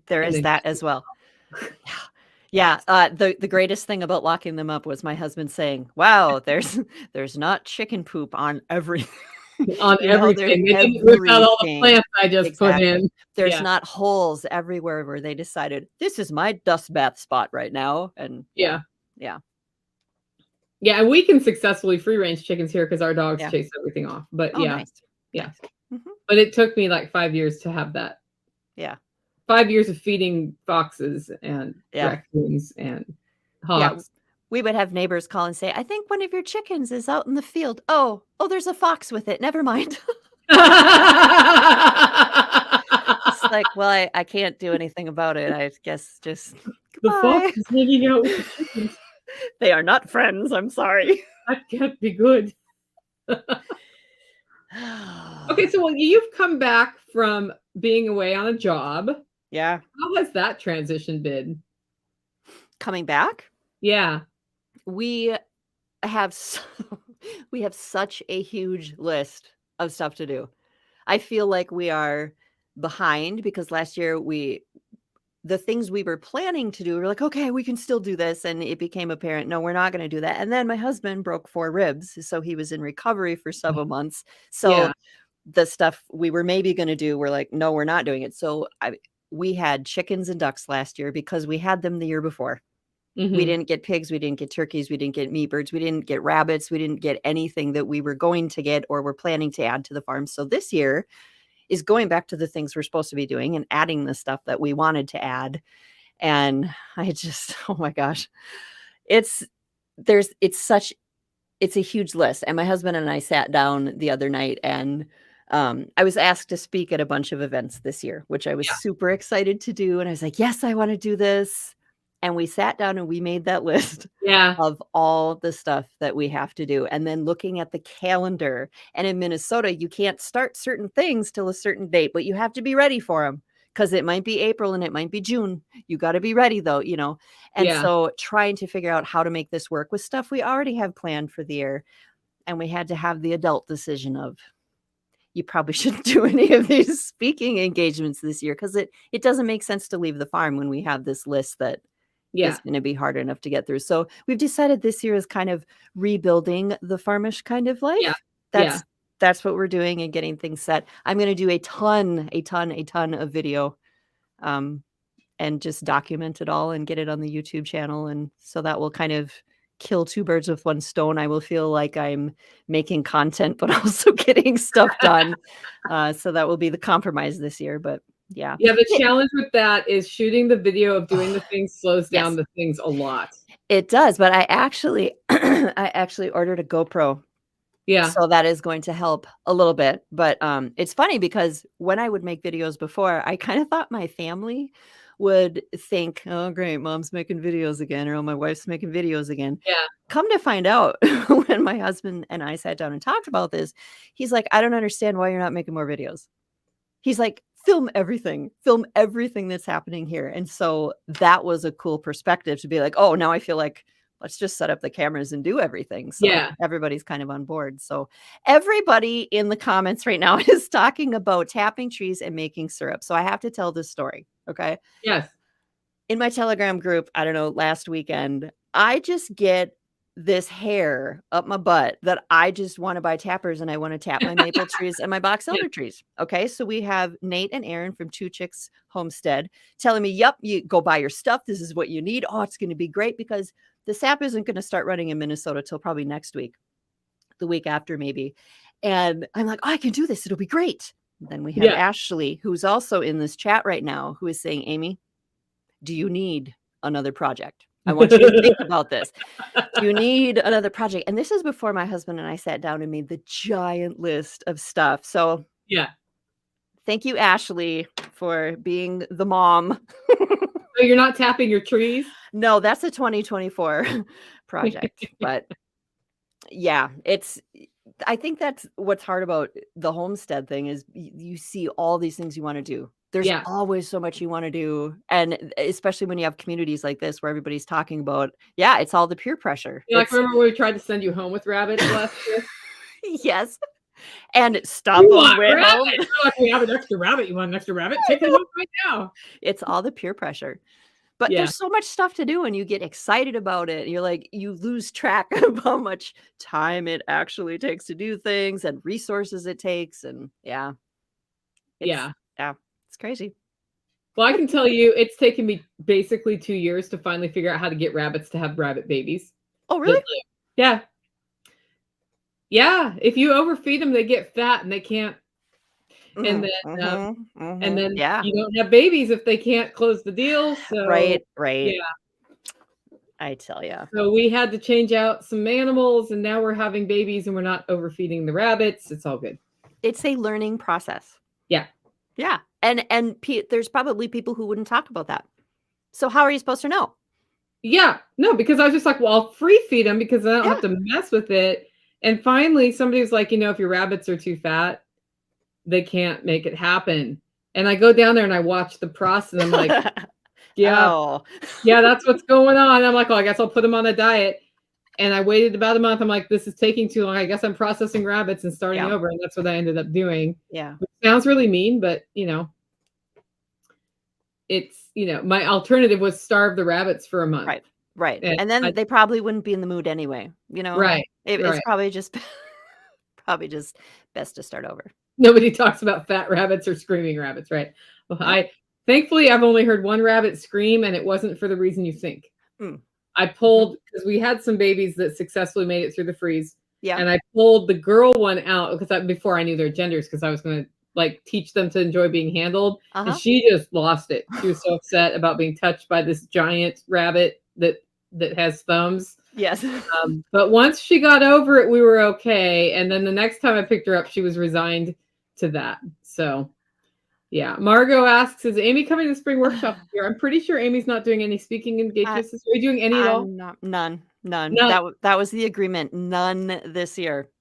There is that as well. Yeah. The greatest thing about locking them up was my husband saying, "Wow, there's not chicken poop on everything." On There's everything. They didn't rip out all the everything. plants I just put Exactly. in. There's Yeah. not holes everywhere where they decided, "This is my dust bath spot right now." And Yeah. yeah. Yeah, and we can successfully free range chickens here because our dogs Yeah. chase everything off. But Oh, yeah. nice. Yeah. Nice. Mhm. But it took me like 5 years to have that. Yeah. 5 years of feeding foxes and Yeah. raccoons and Yeah. hawks. We would have neighbors call and say, "I think one of your chickens is out in the field." Oh, there's a fox with it. Never mind. It's like, well, I can't do anything about it. I guess just The fox goodbye. is hanging out with the chickens. They are not friends. I'm sorry. That can't be good. Okay, so you've come back from being away on a job. Yeah. How has that transition been? Coming back, Yeah. we have we have such a huge list of stuff to do. I feel like we are behind because last year the things we were planning to do, we were like, "Okay, we can still do this." And it became apparent, no, we're not going to do that. And then my husband broke 4 ribs. So he was in recovery for several months. So Yeah. the stuff we were maybe going to do, we're like, no, we're not doing it. So we had chickens and ducks last year because we had them the year before. We Mhm. didn't get pigs. We didn't get turkeys. We didn't get meat birds. We didn't get rabbits. We didn't get anything that we were going to get or were planning to add to the farm. So this year is going back to the things we're supposed to be doing and adding the stuff that we wanted to add. And I just, oh my gosh, it's a huge list. And my husband and I sat down the other night and I was asked to speak at a bunch of events this year, which I was Yeah. super excited to do. And I was like, yes, I want to do this. And we sat down and we made that list Yeah. of all the stuff that we have to do. And then looking at the calendar, and in Minnesota, you can't start certain things till a certain date, but you have to be ready for them because it might be April and it might be June. You got to be ready though, And Yeah. so trying to figure out how to make this work with stuff we already have planned for the year. And we had to have the adult decision of, you probably shouldn't do any of these speaking engagements this year because it doesn't make sense to leave the farm when we have this list that Yeah. is going to be hard enough to get through. So we've decided this year is kind of rebuilding the farmish kind of life. Yeah. That's what we're doing and getting things set. I'm going to do a ton of video and just document it all and get it on the YouTube channel. And so that will kind of kill two birds with one stone. I will feel like I'm making content, but also getting stuff done. So that will be the compromise this year. But yeah. Yeah, the challenge with that is shooting the video of doing the things slows down Yes. the things a lot. It does, but I actually I actually ordered a GoPro. Yeah. So that is going to help a little bit. But it's funny because when I would make videos before, I kind of thought my family would think, "Oh, great, mom's making videos again," or "Oh, my wife's making videos again." Yeah. Come to find out, when my husband and I sat down and talked about this, he's like, "I don't understand why you're not making more videos." He's like, film everything that's happening here." And so that was a cool perspective to be like, "Oh, now I feel like let's just set up the cameras and do everything." So Yeah. everybody's kind of on board. So everybody in the comments right now is talking about tapping trees and making syrup. So I have to tell this story. Okay. Yes. In my Telegram group, I don't know, last weekend, I just get this hair up my butt that I just want to buy tappers and I want to tap my maple trees and my box elder trees. Okay. So we have Nate and Aaron from Two Chicks Homestead telling me, "Yep, you go buy your stuff. This is what you need. Oh, it's going to be great," because the sap isn't going to start running in Minnesota till probably next week, the week after maybe. And I'm like, "Oh, I can do this. It'll be great." Then we have Ashley, who's also in this chat right now, who is saying, "Amy, do you need another project? I want you to think about this. Do you need another project?" And this is before my husband and I sat down and made the giant list of stuff. So Yeah. thank you, Ashley, for being the mom. So you're not tapping your trees? No, that's a 2024 project. But yeah, I think that's what's hard about the homestead thing is you see all these things you want to do. There's always so much you want to do. And especially when you have communities like this where everybody's talking about, it's all the peer pressure. Like, remember when we tried to send you home with rabbits last year? Yes. And stop on the way home. Like, we have an extra rabbit. You want an extra rabbit? Take it home right now. It's all the peer pressure. But there's so much stuff to do and you get excited about it. You're like, you lose track of how much time it actually takes to do things and resources it takes. And it's crazy. Well, I can tell you, it's taken me basically 2 years to finally figure out how to get rabbits to have rabbit babies. Oh, really? Yeah. Yeah. If you overfeed them, they get fat and they can't. And then you don't have babies if they can't close the deal. So right. Yeah. I tell you. So we had to change out some animals, and now we're having babies, and we're not overfeeding the rabbits. It's all good. It's a learning process. Yeah. Yeah. And there's probably people who wouldn't talk about that. So how are you supposed to know? Yeah. No, because I was just like, well, I'll free feed them because I don't have to mess with it. And finally, somebody was like, if your rabbits are too fat, they can't make it happen. And I go down there and I watch the process, and I'm like, yeah, that's what's going on. I'm like, I guess I'll put them on a diet. And I waited about a month. I'm like, this is taking too long. I guess I'm processing rabbits and starting over. And that's what I ended up doing. Yeah. Which sounds really mean, but it's, my alternative was starve the rabbits for a month. Right. And then they probably wouldn't be in the mood anyway. Right. It's probably just best to start over. Nobody talks about fat rabbits or screaming rabbits, right? Well, thankfully I've only heard one rabbit scream, and it wasn't for the reason you think. I pulled, because we had some babies that successfully made it through the freeze. Yeah. And I pulled the girl one out before I knew their genders, because I was going to teach them to enjoy being handled. And she just lost it. She was so upset about being touched by this giant rabbit that has thumbs. Yes. But once she got over it, we were okay. And then the next time I picked her up, she was resigned to that. So yeah. Margot asks, is Amy coming to the spring workshop this year? I'm pretty sure Amy's not doing any speaking engagements. Are you doing any at all? None. That was the agreement. None this year.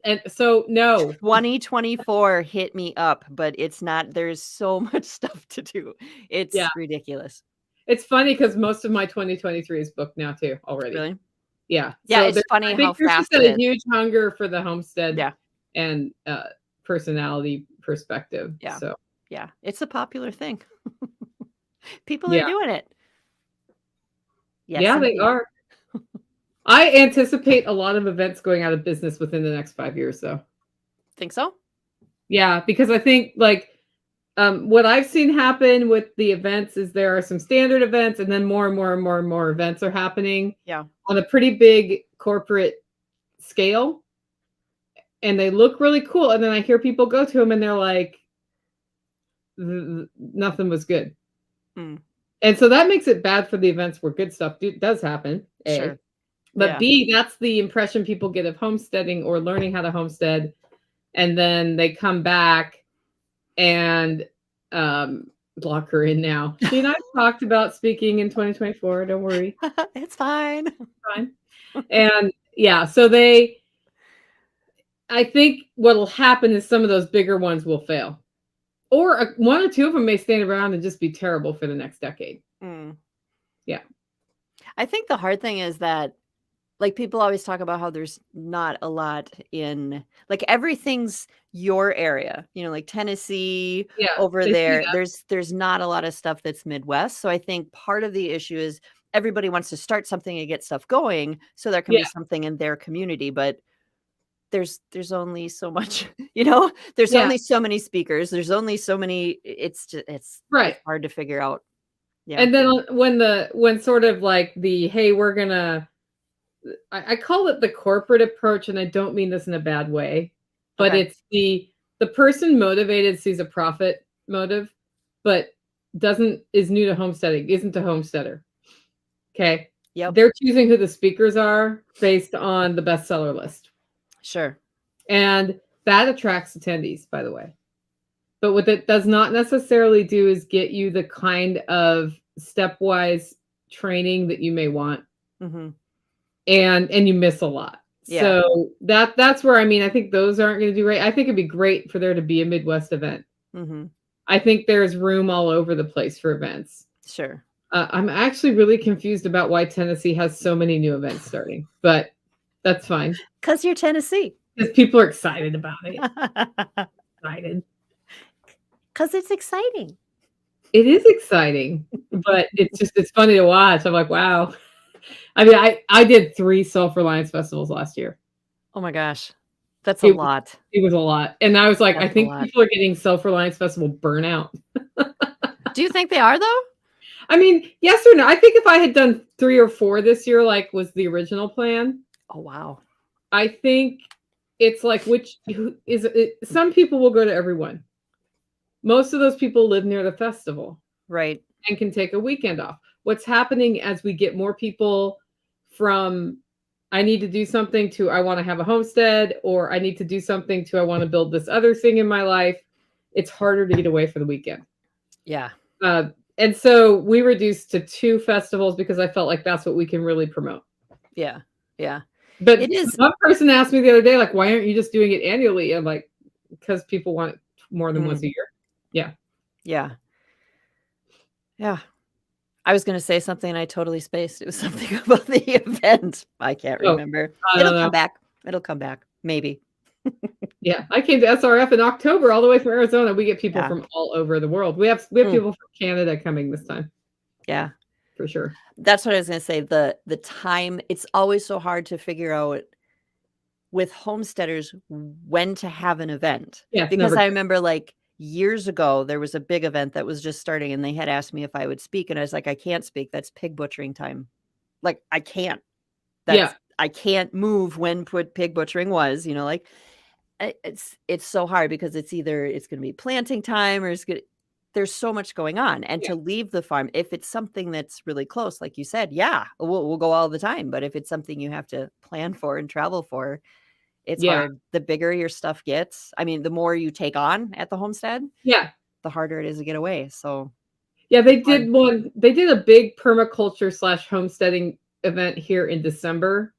And so no. 2024 hit me up, but it's not. There's so much stuff to do. It's ridiculous. It's funny because most of my 2023 is booked now too already. Really? Yeah. Yeah, so it's funny how fast there's just a huge hunger for the homestead and personality perspective. Yeah. So yeah, it's a popular thing. People are doing it. Yes, yeah, they are. I anticipate a lot of events going out of business within the next 5 years, though. Think so? Yeah, because I think what I've seen happen with the events is there are some standard events, and then more and more and more and more events are happening. Yeah. on a pretty big corporate scale, and they look really cool. And then I hear people go to them and they're like, nothing was good. Mm. And so that makes it bad for the events where good stuff does happen, A. Sure. But Yeah. B, that's the impression people get of homesteading or learning how to homestead. And then they come back and block her in now. She and I talked about speaking in 2024. Don't worry. It's fine. Fine. And yeah, so I think what'll happen is some of those bigger ones will fail. Or one or two of them may stand around and just be terrible for the next decade. Mm. Yeah. I think the hard thing is that, like, people always talk about how there's not a lot in, like, everything's your area, like Tennessee over there. There's not a lot of stuff that's Midwest. So I think part of the issue is everybody wants to start something and get stuff going so there can be something in their community, but there's only so much, there's only so many speakers. There's only so many. It's hard to figure out. Yeah. And then when sort of like hey, we're gonna, I call it the corporate approach, and I don't mean this in a bad way, but it's the person motivated sees a profit motive, but is new to homesteading, isn't a homesteader. Okay. Yep. They're choosing who the speakers are based on the bestseller list. Sure. And that attracts attendees, by the way. But what that does not necessarily do is get you the kind of stepwise training that you may want. Mm-hmm. And you miss a lot. Yeah. So that's where, I think those aren't going to do right. I think it'd be great for there to be a Midwest event. Mm-hmm. I think there's room all over the place for events. Sure. I'm actually really confused about why Tennessee has so many new events starting, but that's fine. Because you're Tennessee. Because people are excited about it. Excited. Because it's exciting. It is exciting, but it's funny to watch. I'm like, wow. I did 3 self-reliance festivals last year. Oh my gosh. That's a lot. It was a lot. And I was like, I think people are getting self-reliance festival burnout. Do you think they are though? Yes or no. I think if I had done 3 or 4 this year, like was the original plan. Oh, wow. I think it's like, some people will go to every one. Most of those people live near the festival. Right. And can take a weekend off. What's happening as we get more people from I need to do something to I want to have a homestead, or I need to do something to I want to build this other thing in my life, it's harder to get away for the weekend. Yeah. And so we reduced to 2 festivals because I felt like that's what we can really promote. Yeah. Yeah. But it is. One person asked me the other day, like, why aren't you just doing it annually? I'm like, because people want it more than once a year. Yeah. Yeah. Yeah. I was going to say something and I totally spaced. It was something about the event. I can't remember. It'll come back. It'll come back. Maybe. Yeah. I came to SRF in October all the way from Arizona. We get people from all over the world. We have people from Canada coming this time. Yeah. For sure. That's what I was going to say. The time, it's always so hard to figure out with homesteaders when to have an event. Yeah. Because I remember like years ago, there was a big event that was just starting and they had asked me if I would speak. And I was like, I can't speak. That's pig butchering time. Like, I can't. I can't move when pig butchering was, like it's so hard because it's either it's going to be planting time or there's so much going on. And to leave the farm, if it's something that's really close, like you said, we'll go all the time. But if it's something you have to plan for and travel for, it's hard. The bigger your stuff gets, the more you take on at the homestead, the harder it is to get away. So they did a big permaculture / homesteading event here in December.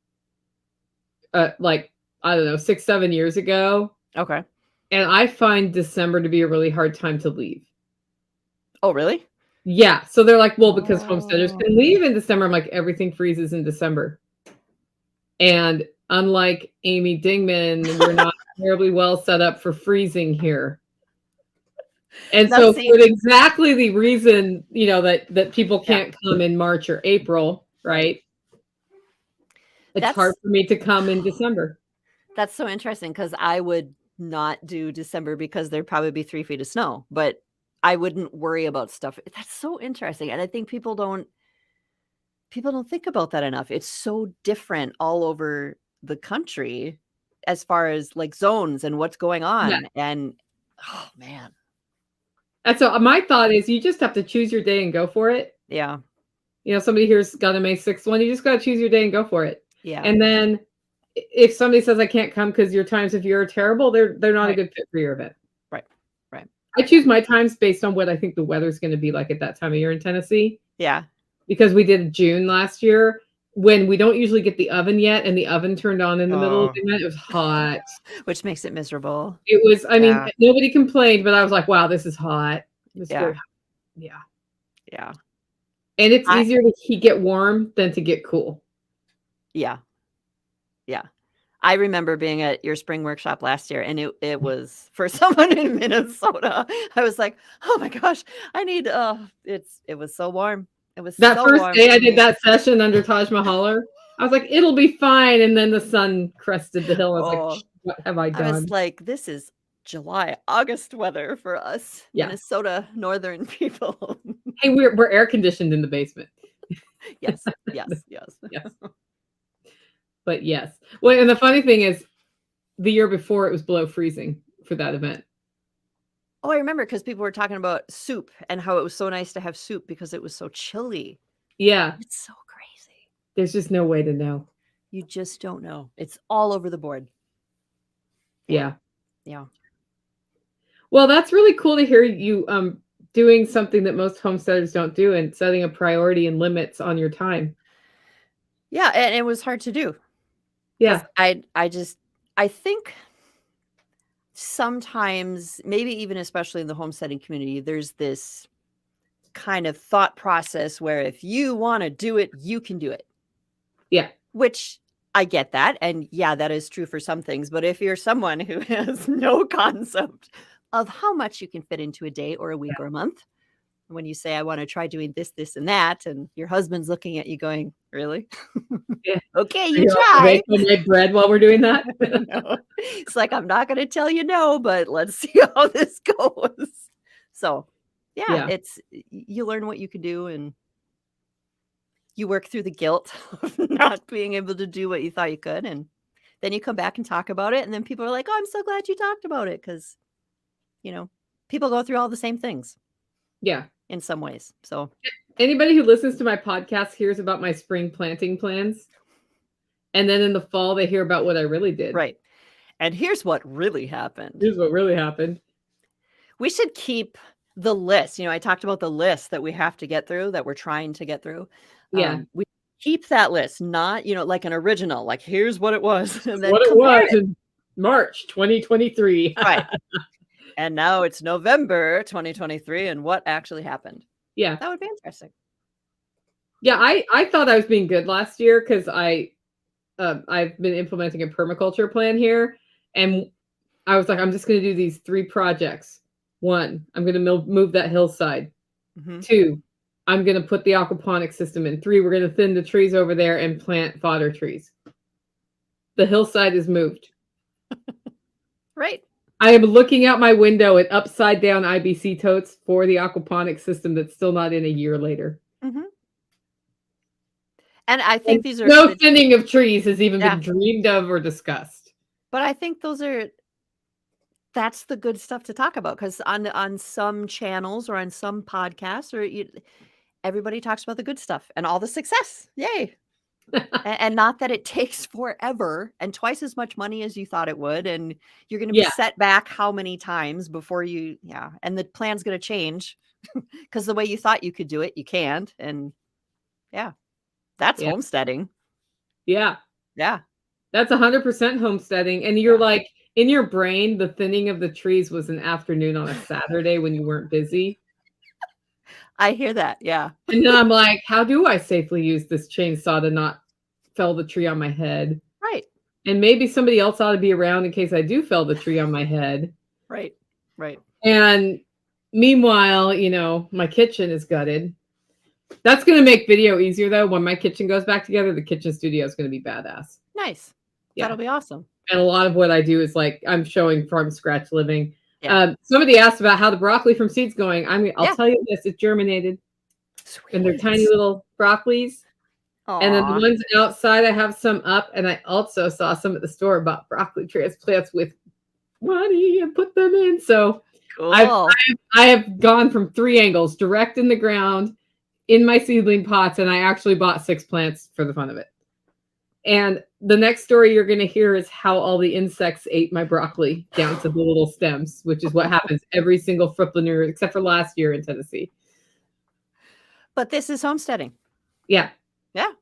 Like, I don't know, 6-7 years ago. Okay. And I find December to be a really hard time to leave. Oh, really? Yeah. So they're like, well, because homesteaders can leave in December. I'm like, everything freezes in December. And unlike Amy Dingmann, we're not terribly well set up for freezing here. And so for exactly the reason, that people can't come in March or April, right? It's hard for me to come in December. That's so interesting because I would not do December because there'd probably be 3 feet of snow, but I wouldn't worry about stuff. That's so interesting. And I think people don't people don't think about that enough. It's so different all over the country as far as like zones and what's going on. And oh man. And so my thought is you just have to choose your day and go for it. Yeah. Somebody here's got a May 6th one. You just got to choose your day and go for it. Yeah. And then if somebody says I can't come because your times of year are terrible, they're not a good fit for your event. Right. I choose my times based on what I think the weather's going to be like at that time of year in Tennessee. Yeah. Because we did June last year when we don't usually get the oven yet, and the oven turned on in the middle of the event. It was hot. Which makes it miserable. It was, I mean, nobody complained, but I was like, wow, this is hot. It was very hot. Yeah. Yeah. And it's easier to get warm than to get cool. Yeah. Yeah. I remember being at your spring workshop last year, and it was for someone in Minnesota. I was like, oh my gosh, I need it was so warm. It was that so first warm day I did that session under Taj Mahal. I was like, it'll be fine. And then the sun crested the hill. I was like, what have I done? I was like, this is July, August weather for us Minnesota northern people. Hey, we're air conditioned in the basement. Yes. But yes. Well, and the funny thing is, the year before it was below freezing for that event. Oh, I remember because people were talking about soup and how it was so nice to have soup because it was so chilly. Yeah. It's so crazy. There's just no way to know. You just don't know. It's all over the board. Yeah. Yeah. Well, that's really cool to hear you doing something that most homesteaders don't do and setting a priority and limits on your time. Yeah, and it was hard to do. Yeah. I think sometimes, maybe even especially in the homesteading community, there's this kind of thought process where if you want to do it, you can do it. Yeah. Which I get that. And yeah, that is true for some things. But if you're someone who has no concept of how much you can fit into a day or a week or a month, when you say, I want to try doing this, this, and that, and your husband's looking at you going, really? Yeah. Okay, you try. Make bread while we're doing that? No. It's like, I'm not going to tell you no, but let's see how this goes. So, yeah, it's, you learn what you can do, and you work through the guilt of not being able to do what you thought you could. And then you come back and talk about it. And then people are like, oh, I'm so glad you talked about it. Because, people go through all the same things. Yeah. In some ways. So anybody who listens to my podcast hears about my spring planting plans. And then in the fall, they hear about what I really did. Right. And here's what really happened. We should keep the list. I talked about the list that we have to get through, that we're trying to get through. Yeah. We keep that list, not, like an original, like here's what it was. And then what it was in March 2023. Right. And now it's November 2023, and what actually happened? Yeah. That would be interesting. Yeah, I thought I was being good last year because I've been implementing a permaculture plan here, and I was like, I'm just going to do these 3 projects. 1, I'm going to move that hillside. 2, I'm going to put the aquaponics system in. 3, we're going to thin the trees over there and plant fodder trees. The hillside is moved. Right. I am looking out my window at upside down IBC totes for the aquaponics system that's still not in a year later. Mm-hmm. And I think these are no thinning of trees has even been dreamed of or discussed. But I think that's the good stuff to talk about, because on some channels or on some podcasts everybody talks about the good stuff and all the success. Yay. And not that it takes forever and twice as much money as you thought it would. And you're going to be set back how many times before and the plan's going to change because the way you thought you could do it, you can't. And that's homesteading. Yeah. Yeah. That's 100% homesteading. And you're like, in your brain, the thinning of the trees was an afternoon on a Saturday when you weren't busy. I hear that. Yeah. And then I'm like, how do I safely use this chainsaw to not fell the tree on my head? Right. And maybe somebody else ought to be around in case I do fell the tree on my head. Right. Right. And meanwhile, my kitchen is gutted. That's going to make video easier, though. When my kitchen goes back together, the kitchen studio is going to be badass. Nice. Yeah. That'll be awesome. And a lot of what I do is like, I'm showing from scratch living. Yeah. Somebody asked about how the broccoli from seed's going. I'll tell you this, it germinated. Sweet. And they're tiny little broccolis. And then the Aw. ones outside, I have some up, and I also saw some at the store, bought broccoli transplants with money and put them in. So Cool. I have gone from 3 angles: direct in the ground, in my seedling pots, and I actually bought 6 plants for the fun of it. And the next story you're going to hear is how all the insects ate my broccoli down to the little stems, which is what happens every single fruitpreneur except for last year in Tennessee. But this is homesteading. Yeah. Yeah.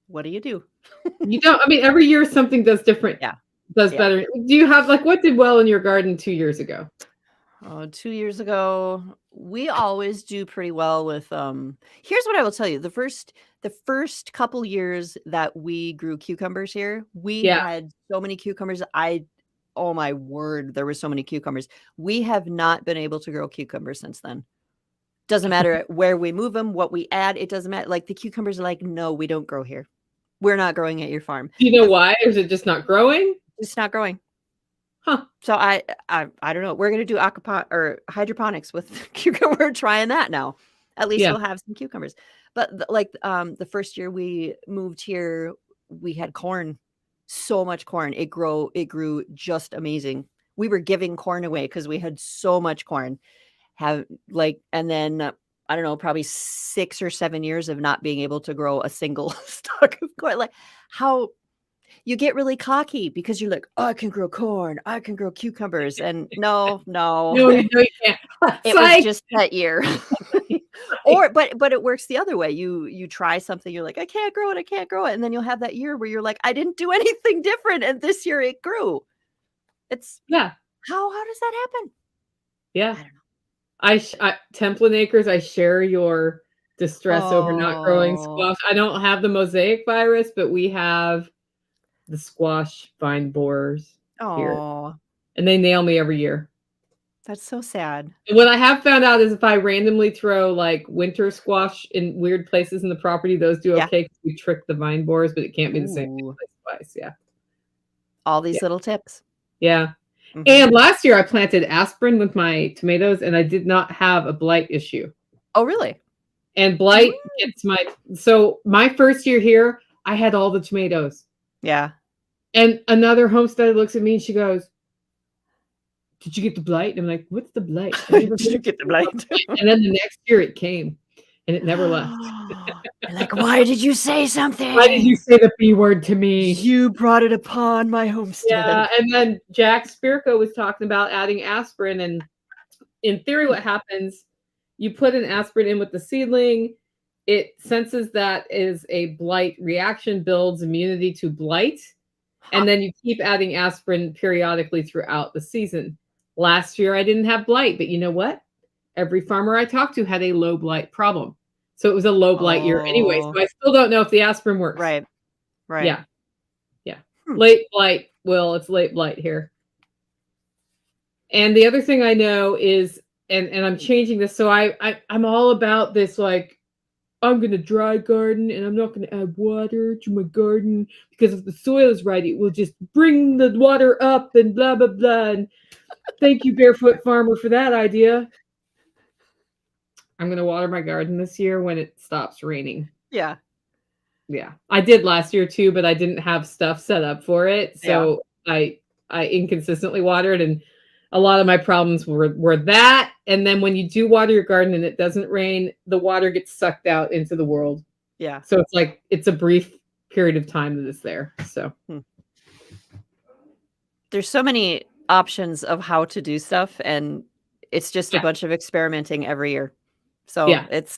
What do? You don't, I mean, every year something does different. Yeah. Does better. Do you have, like, what did well in your garden 2 years ago? 2 years ago, we always do pretty well with, here's what I will tell you. The first couple years that we grew cucumbers here, we had so many cucumbers. Oh my word, there were so many cucumbers. We have not been able to grow cucumbers since then. Doesn't matter where we move them, what we add, it doesn't matter. Like, the cucumbers are like, no, we don't grow here. We're not growing at your farm. Do you know why? Or is it just not growing? It's not growing. Huh. So I don't know. We're gonna do hydroponics with cucumber. We're trying that now. At least we'll have some cucumbers. But the first year we moved here, we had corn. So much corn. It grew just amazing. We were giving corn away because we had so much corn. And then I don't know, probably 6 or 7 years of not being able to grow a single stalk of corn. Like, how you get really cocky because you're like, oh, I can grow corn, I can grow cucumbers. And no, you can't. It was just that year. But it works the other way. You try something, you're like, I can't grow it. And then you'll have that year where you're like, I didn't do anything different. And this year it grew. It's how does that happen? Yeah. I don't know. Templin Acres, I share your distress over not growing squash. I don't have the mosaic virus, but we have the squash vine borers here. And they nail me every year. That's so sad. And what I have found out is if I randomly throw, like, winter squash in weird places in the property, those do okay because we trick the vine borers, but it can't be the same twice. Yeah. All these little tips. Yeah. And last year I planted aspirin with my tomatoes and I did not have a blight issue. Oh, really? And blight gets my first year here, I had all the tomatoes. Yeah. And another homesteader looks at me and she goes, did you get the blight? And I'm like, what's the blight? Did you get the blight? And then the next year it came and it never left. You're like, why did you say something? Why did you say the B word to me? You brought it upon my homestead. Yeah. And then Jack Spirko was talking about adding aspirin. And in theory, what happens, you put an aspirin in with the seedling, it senses that is a blight reaction, builds immunity to blight. And then you keep adding aspirin periodically throughout the season. Last year, I didn't have blight, but you know what? Every farmer I talked to had a low blight problem. So it was a low blight year anyway. So I still don't know if the aspirin works. Right. Yeah. Late blight, Will. It's late blight here. And the other thing I know is, and I'm changing this. So I'm all about this, like, I'm going to dry garden and I'm not going to add water to my garden because if the soil is right, it will just bring the water up and blah, blah, blah. And thank you, Barefoot Farmer, for that idea. I'm going to water my garden this year when it stops raining. Yeah. Yeah. I did last year too, but I didn't have stuff set up for it. So I inconsistently watered, and a lot of my problems were that. And then when you do water your garden and it doesn't rain, the water gets sucked out into the world. Yeah. So it's like, it's a brief period of time that it's there. So there's so many options of how to do stuff, and it's just a bunch of experimenting every year. So it's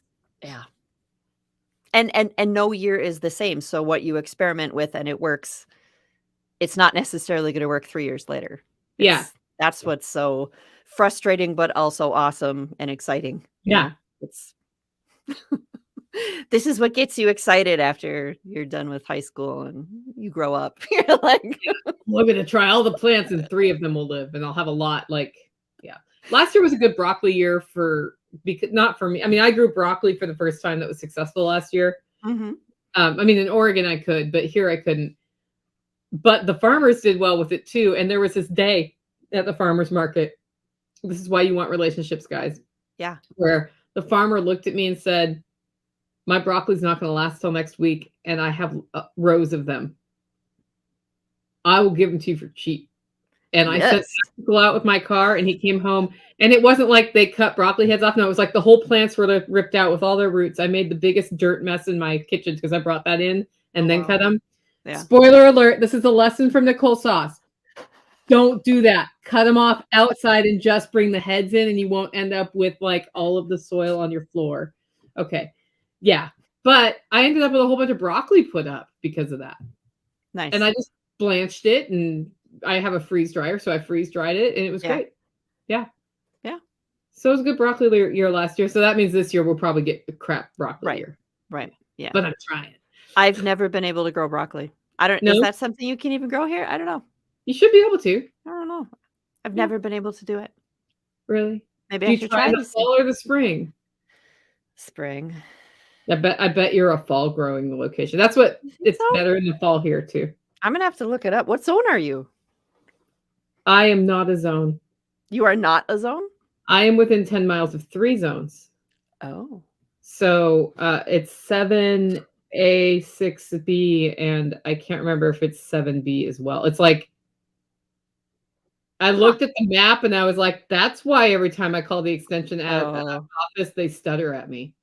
and no year is the same. So what you experiment with and it works, it's not necessarily going to work 3 years later. That's what's so frustrating, but also awesome and exciting. Yeah. It's this is what gets you excited after you're done with high school and you grow up. You're like, well, I'm going to try all the plants and 3 of them will live and I'll have a lot. Last year was a good broccoli year not for me. I mean, I grew broccoli for the first time that was successful last year. I mean, in Oregon I could, but here I couldn't. But the farmers did well with it too. And there was this day at the farmer's market. This is why you want relationships, guys. Yeah. Where the farmer looked at me and said, My broccoli's not going to last till next week, and I have rows of them. I will give them to you for cheap. And I sent Michael out with my car, and he came home, and it wasn't like they cut broccoli heads off. No, it was like the whole plants were ripped out with all their roots. I made the biggest dirt mess in my kitchen because I brought that in and then cut them. Yeah. Spoiler alert, this is a lesson from Nicole Sauce. Don't do that. Cut them off outside and just bring the heads in, and you won't end up with like all of the soil on your floor. Okay. Yeah. But I ended up with a whole bunch of broccoli put up because of that. Nice. And I just blanched it, and I have a freeze dryer, so I freeze dried it, and it was great. Yeah. Yeah. So it was a good broccoli year last year. So that means this year we'll probably get the crap broccoli year. Right. Yeah. But I'm trying. I've never been able to grow broccoli. I don't know. Is that something you can even grow here? I don't know. You should be able to. I don't know. I've never been able to do it. Really? Maybe I should try the fall or the spring. Spring. I bet you're a fall growing location. That's what it's better in the fall here too. I'm gonna have to look it up. What zone are you? I am not a zone. You are not a zone? I am within 10 miles of 3 zones. Oh. So it's 7A, 6B, and I can't remember if it's 7B as well. It's like I looked at the map and I was like, that's why every time I call the extension office, they stutter at me.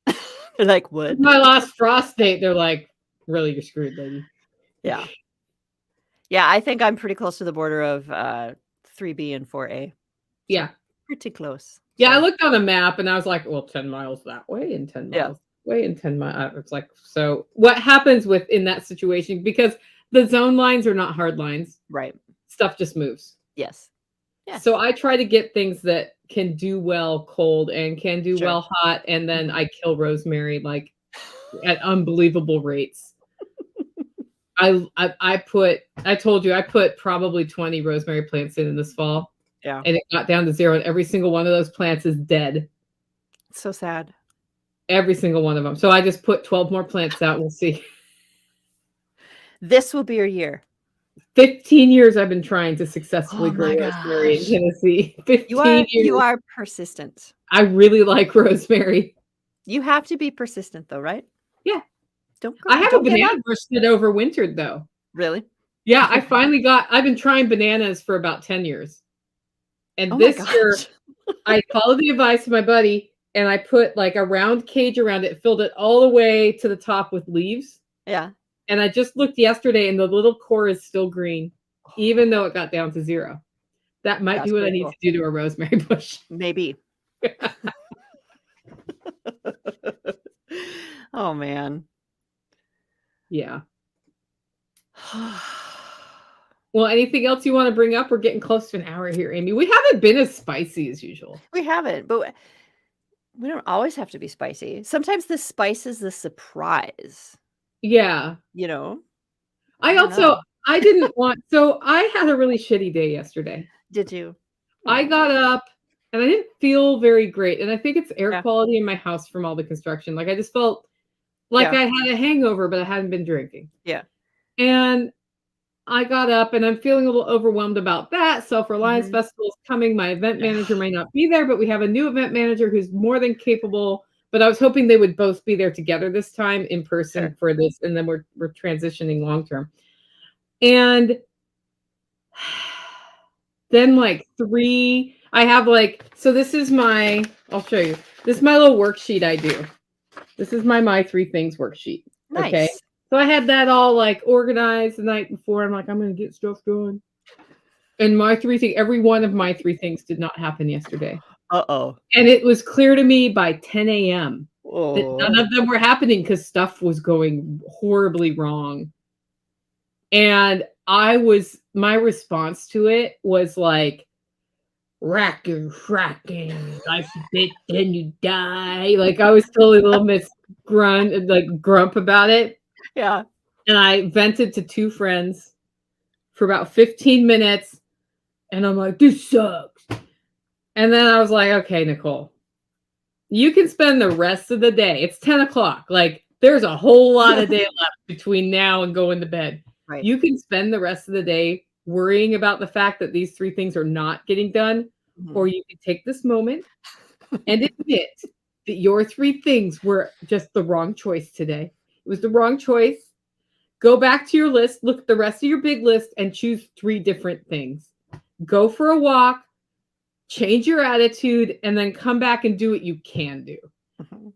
They're like, what? My last frost date, they're like, really, you're screwed, lady. Yeah. Yeah, I think I'm pretty close to the border of 3B and 4A. Yeah. So pretty close. Yeah, I looked on a map and I was like, well, 10 miles that way and 10 miles way and 10 miles. It's like, so what happens in that situation? Because the zone lines are not hard lines. Right. Stuff just moves. Yes. So I try to get things that can do well cold and can do well hot, and then I kill rosemary like at unbelievable rates. I told you I put probably 20 rosemary plants in this fall. Yeah. And it got down to 0, and every single one of those plants is dead. It's so sad. Every single one of them. So I just put 12 more plants out. We'll see. This will be your year. 15 years I've been trying to successfully grow rosemary in Tennessee. 15 years. You are persistent. I really like rosemary. You have to be persistent though, right? Yeah. I have a banana bush that overwintered though. Really? Yeah, I've been trying bananas for about 10 years. And this year I followed the advice of my buddy and I put like a round cage around it, filled it all the way to the top with leaves. Yeah. And I just looked yesterday and the little core is still green, even though it got down to 0. That might be what I need to do to a rosemary bush. Maybe. Oh, man. Yeah. Well, anything else you want to bring up? We're getting close to an hour here, Amy. We haven't been as spicy as usual. We haven't, but we don't always have to be spicy. Sometimes the spice is the surprise. Yeah. You know? I didn't want, so I had a really shitty day yesterday. Did you? I got up and I didn't feel very great. And I think it's air quality in my house from all the construction. Like I just felt like I had a hangover, but I hadn't been drinking. Yeah. And I got up and I'm feeling a little overwhelmed about that. Self-Reliance Festival is coming. My event manager may not be there, but we have a new event manager who's more than capable. But I was hoping they would both be there together this time in person for this. And then we're transitioning long-term. And then like 3, I have like, so this is I'll show you. This is my little worksheet I do. This is my 3 things worksheet. Nice. Okay. So I had that all like organized the night before. I'm like, I'm going to get stuff done. And every one of my 3 things did not happen yesterday. Uh-oh. And it was clear to me by 10 a.m. that none of them were happening because stuff was going horribly wrong. And my response to it was like, fracking, life's a bitch, then you die. Like I was totally a little grump about it. Yeah. And I vented to 2 friends for about 15 minutes. And I'm like, this sucks. And then I was like, okay, Nicole, you can spend the rest of the day. It's 10 o'clock. Like there's a whole lot of day left between now and going to bed. Right. You can spend the rest of the day worrying about the fact that these 3 things are not getting done. Or you can take this moment and admit your 3 things were just the wrong choice today. It was the wrong choice. Go back to your list, look at the rest of your big list, and choose 3 different things. Go for a walk, change your attitude, and then come back and do what you can do.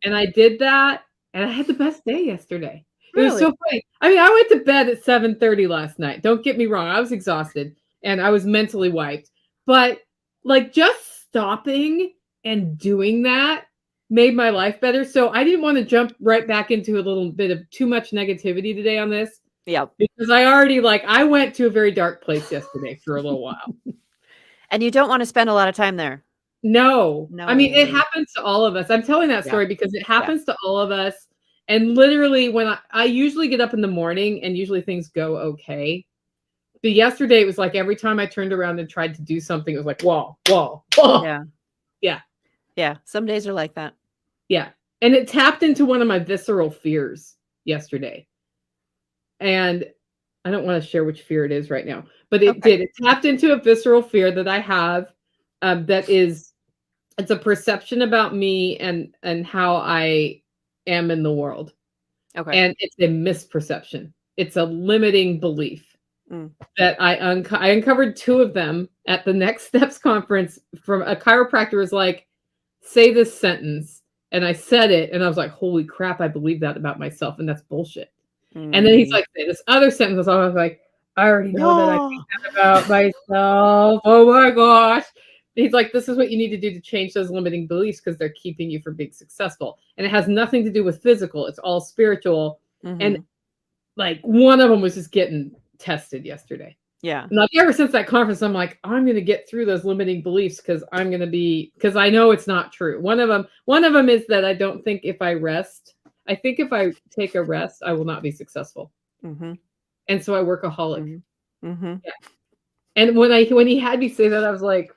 And I did that, and I had the best day yesterday. Really? It was so funny. I mean, I went to bed at 7:30 last night. Don't get me wrong. I was exhausted, and I was mentally wiped. But, like, just stopping and doing that made my life better. So I didn't want to jump right back into a little bit of too much negativity today on this. Yeah. Because I went to a very dark place yesterday for a little while. And you don't want to spend a lot of time there. No. I mean, it happens to all of us. I'm telling that story because it happens to all of us. And literally when I usually get up in the morning and usually things go okay. But yesterday it was like every time I turned around and tried to do something, it was like, whoa. Yeah. Yeah. Yeah. Some days are like that. Yeah. And it tapped into one of my visceral fears yesterday. And I don't want to share which fear it is right now, but it did. It tapped into a visceral fear that I have it's a perception about me and how I am in the world. Okay. And it's a misperception. It's a limiting belief that I uncovered 2 of them at the Next Steps conference from a chiropractor was like, say this sentence. And I said it and I was like, holy crap, I believe that about myself. And that's bullshit. And then he's like, say this other sentence. I was like, I already know that I think that about myself. Oh my gosh. He's like, this is what you need to do to change those limiting beliefs because they're keeping you from being successful. And it has nothing to do with physical. It's all spiritual. And like one of them was just getting tested yesterday. Yeah. And like ever since that conference, I'm like, I'm going to get through those limiting beliefs because because I know it's not true. One of them is that I don't think if I rest, I think if I take a rest, I will not be successful. And so I workaholic. Yeah. And when he had me say that, I was like,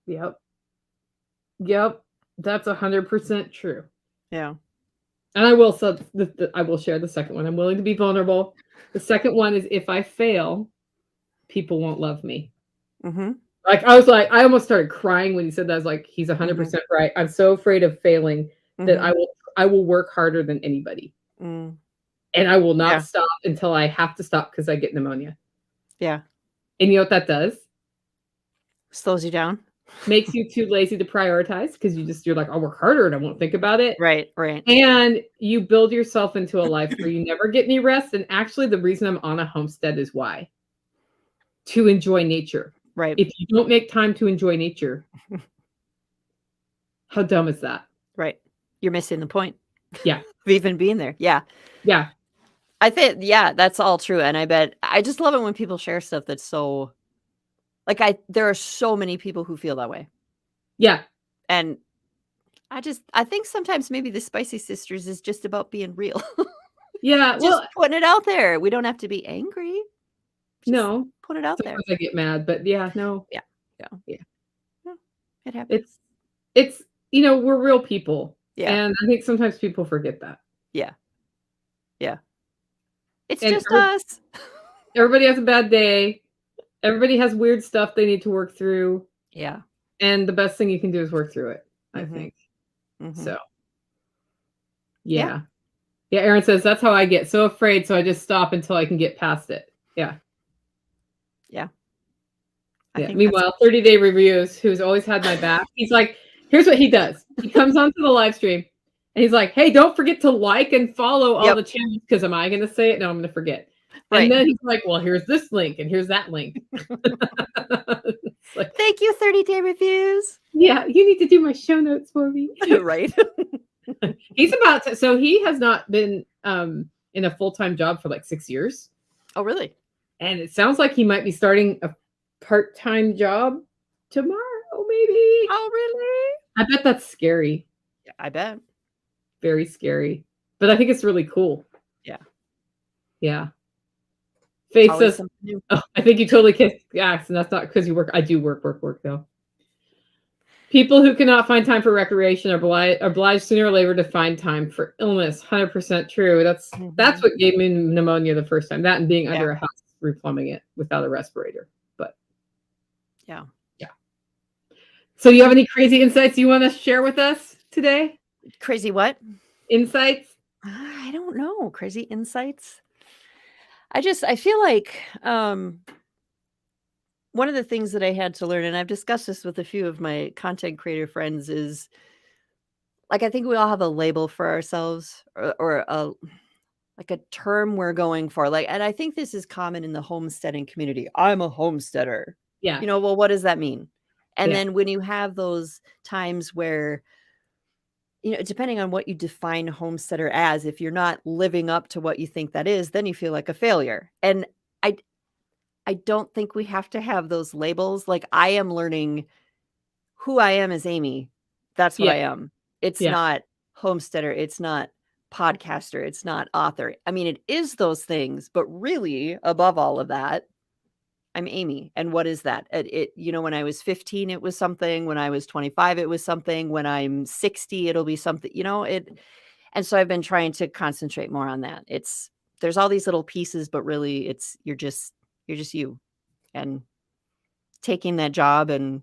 Yep, that's 100% true. Yeah. And I will share the second one. I'm willing to be vulnerable. The second one is if I fail, people won't love me. Like I almost started crying when he said that. I was like, he's 100% right. I'm so afraid of failing that I will work harder than anybody. And I will not stop until I have to stop because I get pneumonia. Yeah. And you know what that does? Slows you down. Makes you too lazy to prioritize because you're like, I'll work harder and I won't think about it. Right. And you build yourself into a life where you never get any rest. And actually the reason I'm on a homestead is why? To enjoy nature. Right. If you don't make time to enjoy nature, how dumb is that? Right. You're missing the point. Yeah. Of even being there. Yeah. Yeah. I think, that's all true. And I just love it when people share stuff that's so, like, there are so many people who feel that way. Yeah. And I think sometimes maybe the Spicy Sisters is just about being real. Yeah. Just putting it out there. We don't have to be angry. No. Put it out there. Sometimes I get mad, but no. Yeah. It happens. It's we're real people. Yeah. And I think sometimes people forget that. Yeah. Yeah. It's just us. Everybody has a bad day. Everybody has weird stuff they need to work through. Yeah. And the best thing you can do is work through it, I think. So, yeah. Yeah, Erin says, that's how I get so afraid, so I just stop until I can get past it. Yeah. Yeah. Meanwhile, 30-day reviews, who's always had my back, he's like, here's what he does. He comes onto the live stream, and he's like, hey, don't forget to like and follow all the channels, because am I going to say it? No, I'm going to forget. Right. And then he's like, well, here's this link, and here's that link. Like, thank you, 30-day reviews. Yeah, you need to do my show notes for me. Right. He's about to, so he has not been in a full-time job for like 6 years. Oh, really? And it sounds like he might be starting a part-time job tomorrow, maybe. Oh, really? I bet that's scary. Yeah, I bet. Very scary. But I think it's really cool. Yeah. Yeah. Faith Always says, oh, I think you totally kissed axe, and that's not because you work. I do work though. People who cannot find time for recreation are obliged sooner or later to find time for illness. 100% true. That's what gave me pneumonia the first time. That and being under a house, replumbing it without a respirator. But yeah. So, do you have any crazy insights you want to share with us today? Crazy what? Insights? I don't know. Crazy insights? I feel like, one of the things that I had to learn, and I've discussed this with a few of my content creator friends, is, like, I think we all have a label for ourselves or a like a term we're going for, like, and I think this is common in the homesteading community. "I'm a homesteader." Yeah. Well, what does that mean? And Yeah. then when you have those times where, depending on what you define homesteader as, if you're not living up to what you think that is, then you feel like a failure. And I I don't think we have to have those labels. Like, I am learning who I am as Amy. That's what Yeah. I am. It's Yeah. not homesteader, it's not podcaster, it's not author. I mean, it is those things, but really, above all of that, I'm Amy. And what is that? When I was 15, it was something. When I was 25, it was something. When I'm 60, it'll be something, and so I've been trying to concentrate more on that. There's all these little pieces, but really you're just you. And taking that job and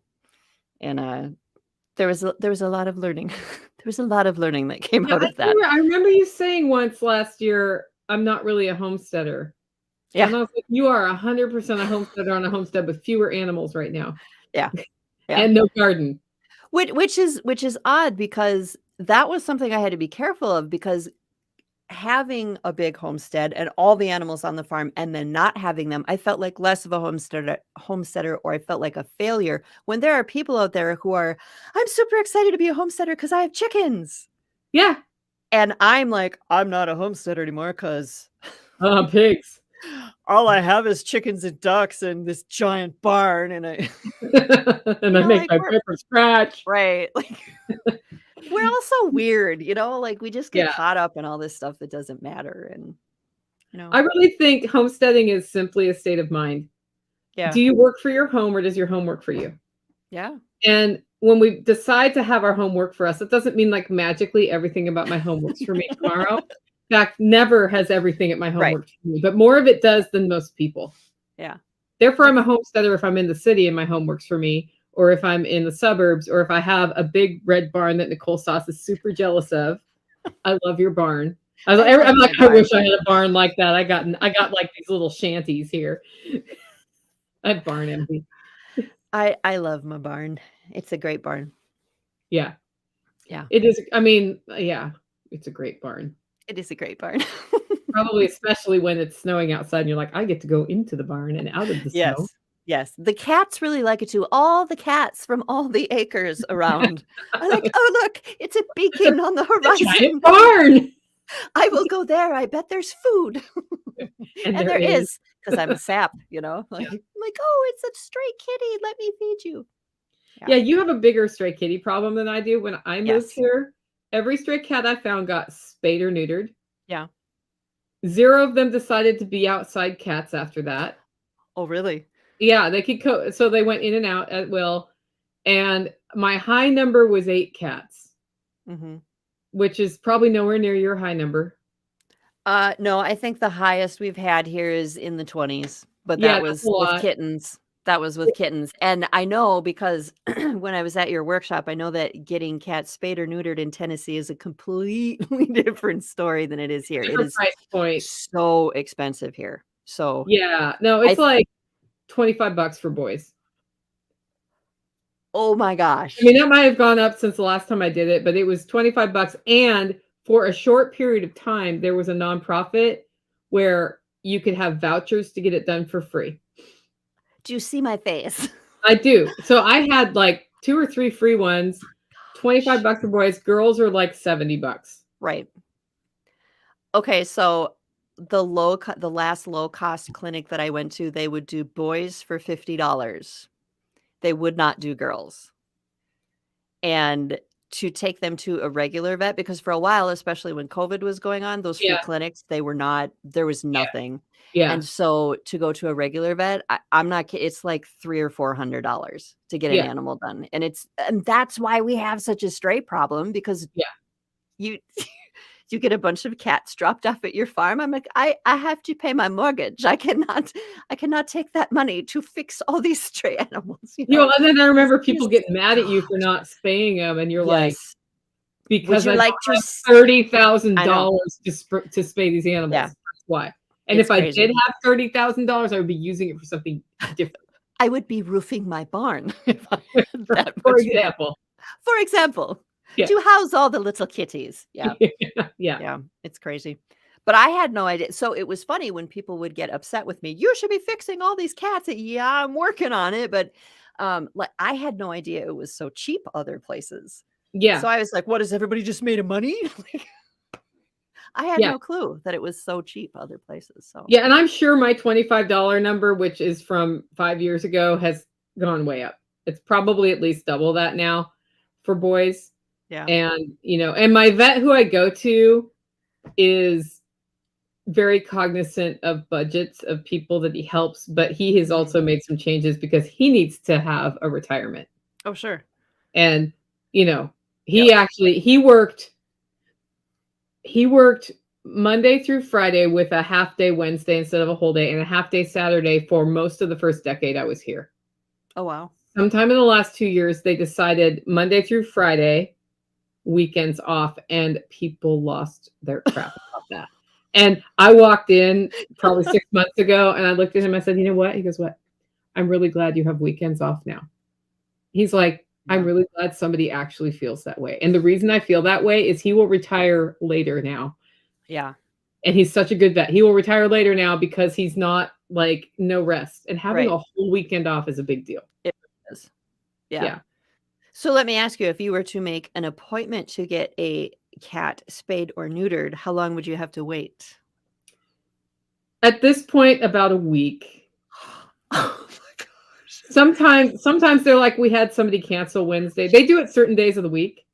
there was a lot of learning. There was a lot of learning that came Yeah, out of that. I remember you saying once last year, "I'm not really a homesteader." Yeah. And I was like, "You are 100% a homesteader on a homestead with fewer animals right now Yeah. Yeah. and no garden." Which is odd because that was something I had to be careful of because having a big homestead and all the animals on the farm and then not having them, I felt like less of a homesteader, or I felt like a failure when there are people out there who are, I'm super excited to be a homesteader because I have chickens. Yeah. And I'm like, I'm not a homesteader anymore because Pigs. all I have is chickens and ducks and this giant barn. And And I make like my bread from scratch. right. Like we're all so weird, like we just get Yeah. caught up in all this stuff that doesn't matter. And, I really think homesteading is simply a state of mind. yeah. Do you work for your home or does your home work for you? Yeah. And when we decide to have our home work for us, it doesn't mean like magically everything about my home works for me tomorrow. In fact, never has everything at my home Right. worked for me, but more of it does than most people. Yeah. Therefore, I'm a homesteader if I'm in the city and my home works for me, or if I'm in the suburbs, or if I have a big red barn that Nicole Sauce is super jealous of. I love your barn. I'm like, I wish I had a barn like that. I got like these little shanties here. I have barn envy. I love my barn. It's a great barn. Yeah. Yeah. It is. I mean, yeah, it's a great barn. It is a great barn. Probably especially when it's snowing outside and you're like, I get to go into the barn and out of the snow. Yes. The cats really like it too. All the cats from all the acres around are like, oh, look, it's a beacon on the horizon. Giant barn. I will go there. I bet there's food. And there is, because I'm a sap, Like, I'm like, oh, it's a stray kitty. Let me feed you. Yeah, you have a bigger stray kitty problem than I do. When I moved Yes. here, every stray cat I found got spayed or neutered. Yeah. 0 of them decided to be outside cats after that. Oh, really? Yeah, they could so they went in and out at will. And my high number was 8 cats. Mm-hmm. Which is probably nowhere near your high number. No, I think the highest we've had here is in the 20s, but Yeah, that was with kittens. That was with kittens. And I know because when I was at your workshop, I know that getting cats spayed or neutered in Tennessee is a completely different story than it is here. It is price point. So expensive here. So yeah, no, it's like $25 for boys. Oh my gosh. I mean, that might have gone up since the last time I did it, but it was $25. And for a short period of time, there was a nonprofit where you could have vouchers to get it done for free. Do you see my face? I do. So I had like 2 or 3 free ones, $25 for boys. Girls are like $70. Right. Okay, so the last low cost clinic that I went to, they would do boys for $50. They would not do girls. And to take them to a regular vet, because for a while, especially when COVID was going on, those free clinics, there was nothing. Yeah. And so to go to a regular vet, I'm not kidding, it's like $300 or $400 to get an animal done. And that's why we have such a stray problem, because you you get a bunch of cats dropped off at your farm. I'm like, I have to pay my mortgage. I cannot take that money to fix all these stray animals. And then I remember people getting mad at you for not spaying them, and you're like, because Would you I like don't to have $30,000 to spay these animals. Yeah. That's why. And It's if I crazy. did have $30,000, I would be using it for something different. I would be roofing my barn if I had that For much example. For example, Yeah. to house all the little kitties. Yeah. Yeah. Yeah, it's crazy. But I had no idea. So it was funny when people would get upset with me. You should be fixing all these cats. Yeah, I'm working on it, but like I had no idea it was so cheap other places. Yeah. So I was like, what, is everybody just made of money? Like, I had Yeah. no clue that it was so cheap other places. So Yeah, and I'm sure my $25 number, which is from 5 years ago, has gone way up. It's probably at least double that now for boys. yeah. And, and my vet who I go to is very cognizant of budgets of people that he helps, but he has also made some changes because he needs to have a retirement. Oh, sure. And, he worked Monday through Friday with a half day Wednesday instead of a whole day and a half day Saturday for most of the first decade I was here. Oh, wow. Sometime in the last 2 years, they decided Monday through Friday, weekends off, and people lost their crap about that. And I walked in probably 6 months ago and I looked at him, I said, you know what? He goes, what? I'm really glad you have weekends off now. He's like, I'm really glad somebody actually feels that way. And the reason I feel that way is he will retire later now. Yeah. And he's such a good vet. He will retire later now because he's not like no rest. And having Right. a whole weekend off is a big deal. It is. Yeah. Yeah. So let me ask you, if you were to make an appointment to get a cat spayed or neutered, how long would you have to wait? At this point, about a week. Oh my gosh. Sometimes they're like, we had somebody cancel Wednesday. They do it certain days of the week.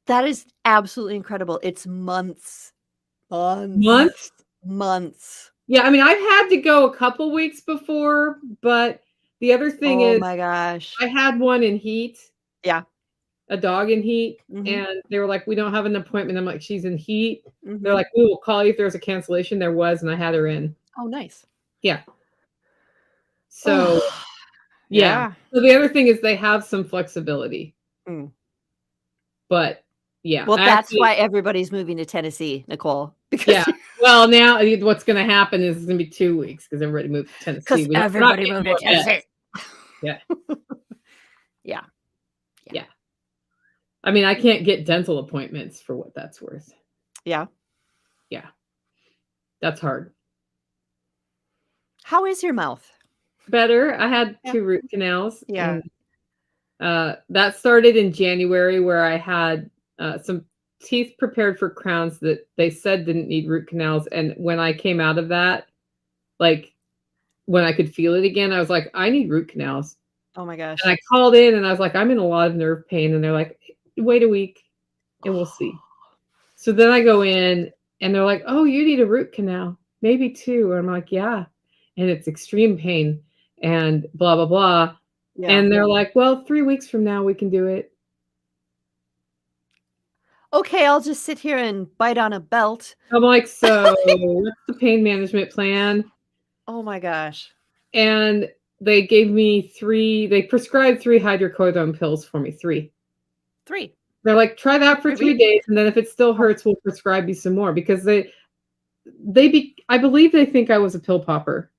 That is absolutely incredible. It's months. Months? Months. Yeah, I mean, I've had to go a couple weeks before, but the other thing is, oh my gosh. I had one in heat. Yeah. A dog in heat. And they were like, we don't have an appointment. I'm like, she's in heat. They're like, we will call you if there's a cancellation. There was, and I had her in. Oh, nice. Yeah. So, Yeah. So the other thing is they have some flexibility. But yeah. Well, that's why everybody's moving to Tennessee, Nicole. Because well, now what's going to happen is it's going to be 2 weeks because everybody moved to Tennessee. Because everybody moved to Tennessee. Yeah. Yeah. Yeah. I mean, I can't get dental appointments for what that's worth. Yeah. Yeah. That's hard. How is your mouth? Better. I had 2 root canals. Yeah. And, that started in January where I had some teeth prepared for crowns that they said didn't need root canals. And when I came out of that, like when I could feel it again, I was like, I need root canals. Oh my gosh. And I called in and I was like, I'm in a lot of nerve pain. And they're like, wait a week and we'll see. So then I go in and they're like, oh, you need a root canal, maybe 2. And I'm like, yeah. And it's extreme pain and blah, blah, blah. Yeah. And they're like, well, 3 weeks from now we can do it. Okay, I'll just sit here and bite on a belt. I'm like, so what's the pain management plan? Oh my gosh. And they gave me they prescribed 3 hydrocodone pills for me. 3. They're like, try that for 3 days. And then if it still hurts, we'll prescribe you some more because I believe they think I was a pill popper.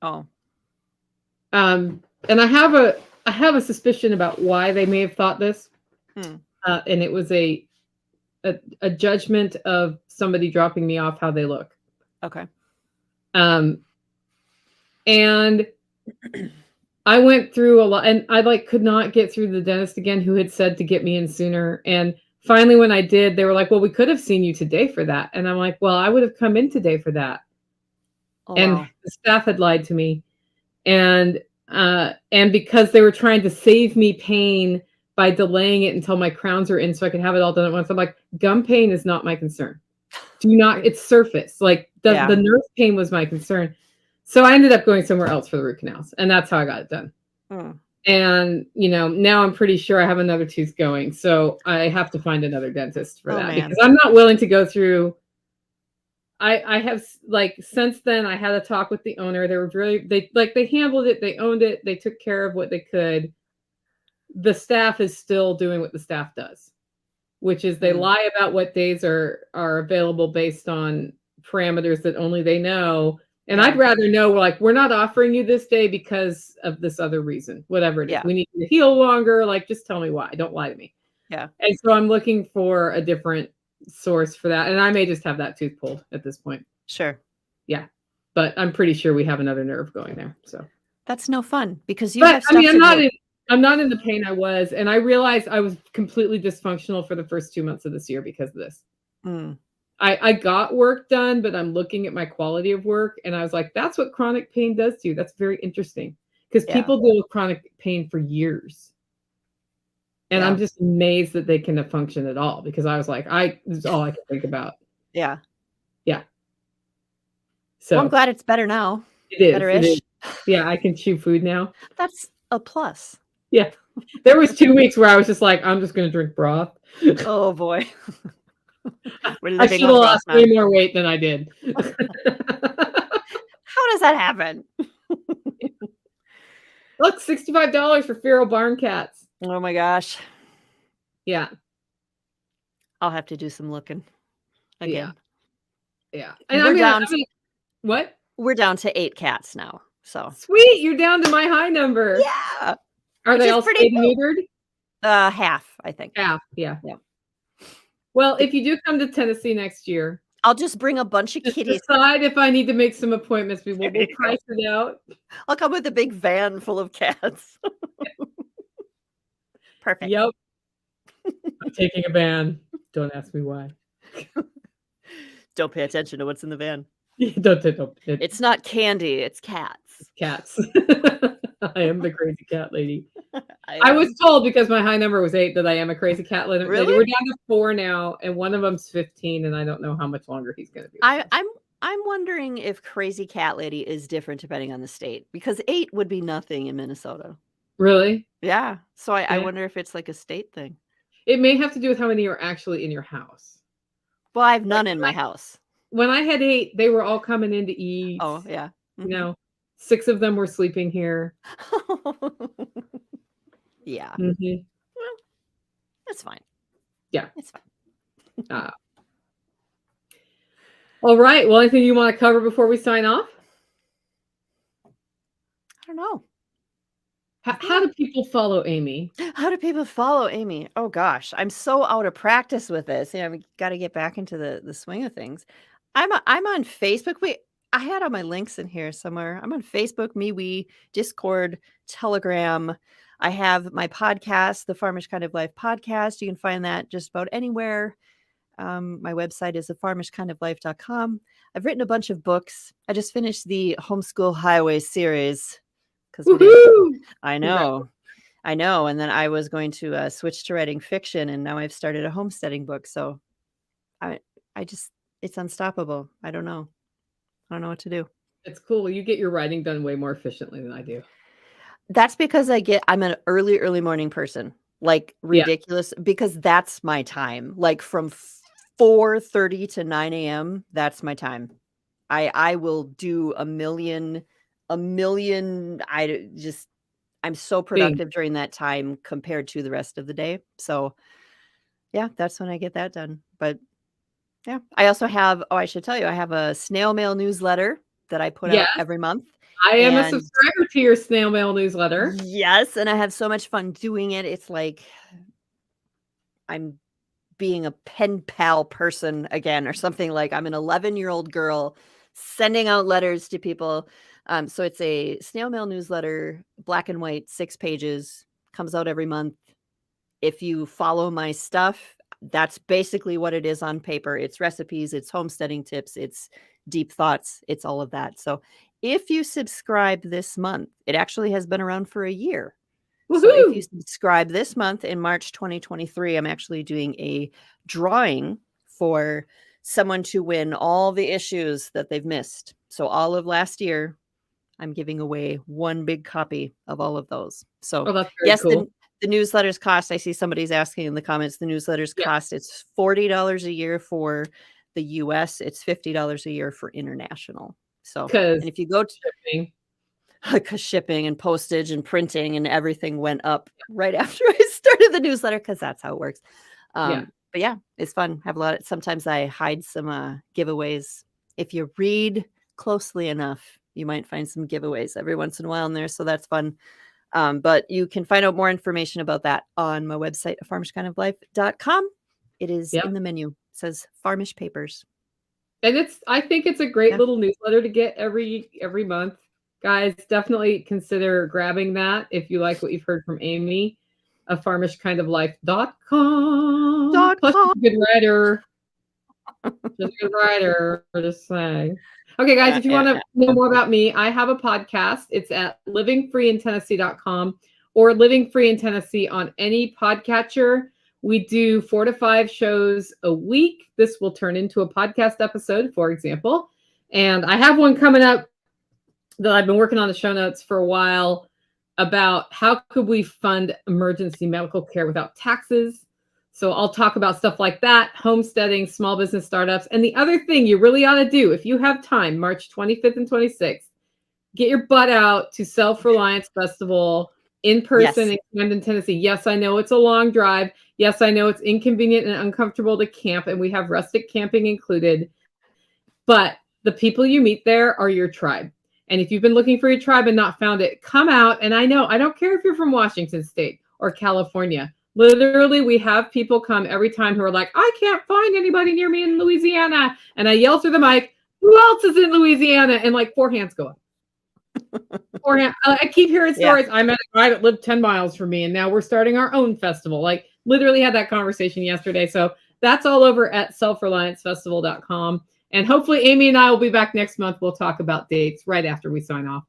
Oh. And I have a suspicion about why they may have thought this. And it was a judgment of somebody dropping me off how they look. Okay. And I went through a lot and I could not get through the dentist again who had said to get me in sooner. And finally, when I did, they were like, well, we could have seen you today for that. And I'm like, well, I would have come in today for that. Oh, and wow. The staff had lied to me. And because they were trying to save me pain by delaying it until my crowns are in so I could have it all done at once. I'm like, gum pain is not my concern. It's surface. Like the nerve pain was my concern. So I ended up going somewhere else for the root canals. And that's how I got it done. And, now I'm pretty sure I have another tooth going. So I have to find another dentist for that because I'm not willing to go through. I have since then I had a talk with the owner. They were they handled it. They owned it. They took care of what they could. The staff is still doing what the staff does. which is they lie about what days are available based on parameters that only they know. And I'd rather know, like, we're not offering you this day because of this other reason, whatever it is. We need you to heal longer. Like, just tell me why. Don't lie to me. Yeah. And so I'm looking for a different source for that. And I may just have that tooth pulled at this point. Sure. Yeah. But I'm pretty sure we have another nerve going there. So that's no fun because you have stuff I'm not in the pain I was. And I realized I was completely dysfunctional for the first 2 months of this year because of this. I got work done, but I'm looking at my quality of work. And I was like, that's what chronic pain does to you. That's very interesting because people deal with chronic pain for years. And I'm just amazed that they can function at all because I was like, this is all I can think about. Yeah. Yeah. So well, I'm glad it's better now. It is. Better-ish. It is. Yeah, I can chew food now. That's a plus. Yeah. There was 2 weeks where I was just like, I'm just going to drink broth. Oh, boy. I should have lost way more weight than I did. How does that happen? Look, $65 for feral barn cats. Oh, my gosh. Yeah. I'll have to do some looking again. Yeah. And we're down to, what? We're down to 8 cats now. So sweet. You're down to my high number. Yeah. Are they all spayed and neutered? Half, I think. Half. Yeah. Well, if you do come to Tennessee next year, I'll just bring a bunch of kitties. Decide if I need to make some appointments. We'll price it out. I'll come with a big van full of cats. Perfect. Yep. I'm taking a van. Don't ask me why. Don't pay attention to what's in the van. Don't. It's not candy. It's cats. It's cats. I am the crazy cat lady. I was told because my high number was 8 that I am a crazy cat lady. Really? We're down to 4 now, and one of them's 15, and I don't know how much longer he's going to be. I'm wondering if crazy cat lady is different depending on the state because 8 would be nothing in Minnesota. Really? Yeah. So I wonder if it's like a state thing. It may have to do with how many are actually in your house. Well, I have none in my house. When I had 8, they were all coming in to eat. Oh, yeah. You know, 6 of them were sleeping here. Yeah. Mm-hmm. Well, that's fine. Yeah. It's fine. All right. Well, anything you want to cover before we sign off? I don't know. How do people follow Amy? How do people follow Amy? Oh gosh, I'm so out of practice with this. You know, we got to get back into the swing of things. I'm on Facebook. I had all my links in here somewhere. I'm on Facebook, MeWe, Discord, Telegram. I have my podcast, the Farmish Kind of Life podcast. You can find that just about anywhere. My website is thefarmishkindoflife.com. I've written a bunch of books. I just finished the Homeschool Highway series. I know. And then I was going to switch to writing fiction, and now I've started a homesteading book. So it's unstoppable. I don't know what to do. It's cool. You get your writing done way more efficiently than I do. That's because I'm an early morning person, like ridiculous, because that's my time. Like from 4:30 to 9 a.m. That's my time. I will do a million. I'm so productive during that time compared to the rest of the day. So yeah, that's when I get that done. But yeah, I also have, I should tell you, I have a snail mail newsletter that I put out every month. I am a subscriber to your snail mail newsletter. Yes. And I have so much fun doing it. It's like I'm being a pen pal person again, or something. Like I'm an 11-year-old girl sending out letters to people. So it's a snail mail newsletter, black and white, 6 pages, comes out every month. If you follow my stuff, that's basically what it is on paper. It's recipes, it's homesteading tips, it's deep thoughts, it's all of that. So if you subscribe this month, it actually has been around for a year. Woo-hoo! So if you subscribe this month in March 2023, I'm actually doing a drawing for someone to win all the issues that they've missed. So all of last year, I'm giving away one big copy of all of those. So yes, cool. The newsletters cost, I see somebody's asking in the comments, the newsletters cost, it's $40 a year for the US. It's $50 a year for international. So, and if you go to shipping, because shipping and postage and printing and everything went up right after I started the newsletter, because that's how it works. But yeah, it's fun. Have a lot. Sometimes I hide some giveaways. If you read closely enough, you might find some giveaways every once in a while in there. So that's fun. But you can find out more information about that on my website, farmishkindoflife.com. It is in the menu. It says Farmish Papers. And I think it's a great little newsletter to get every month. Guys, definitely consider grabbing that if you like what you've heard from Amy of farmishkindoflife.com. Plus, she's a good writer. She's a good writer, just saying. Okay, guys, if you want to know more about me, I have a podcast. It's at livingfreeintennessee.com or Living Free in Tennessee on any podcatcher. We do 4 to 5 shows a week. This will turn into a podcast episode, for example. And I have one coming up that I've been working on the show notes for a while about how could we fund emergency medical care without taxes. So I'll talk about stuff like that, homesteading, small business startups. And the other thing you really ought to do, if you have time, March 25th and 26th, get your butt out to Self-Reliance Festival in person in Camden, Tennessee. Yes, I know it's a long drive. Yes, I know it's inconvenient and uncomfortable to camp, and we have rustic camping included. But the people you meet there are your tribe. And if you've been looking for your tribe and not found it, come out. And I don't care if you're from Washington State or California. Literally, we have people come every time who are like, I can't find anybody near me in Louisiana. And I yell through the mic, who else is in Louisiana? And like 4 hands go up. I keep hearing stories. I met a guy that lived 10 miles from me, and now we're starting our own festival. Like, literally had that conversation yesterday. So that's all over at selfreliancefestival.com. And hopefully Amy and I will be back next month. We'll talk about dates right after we sign off.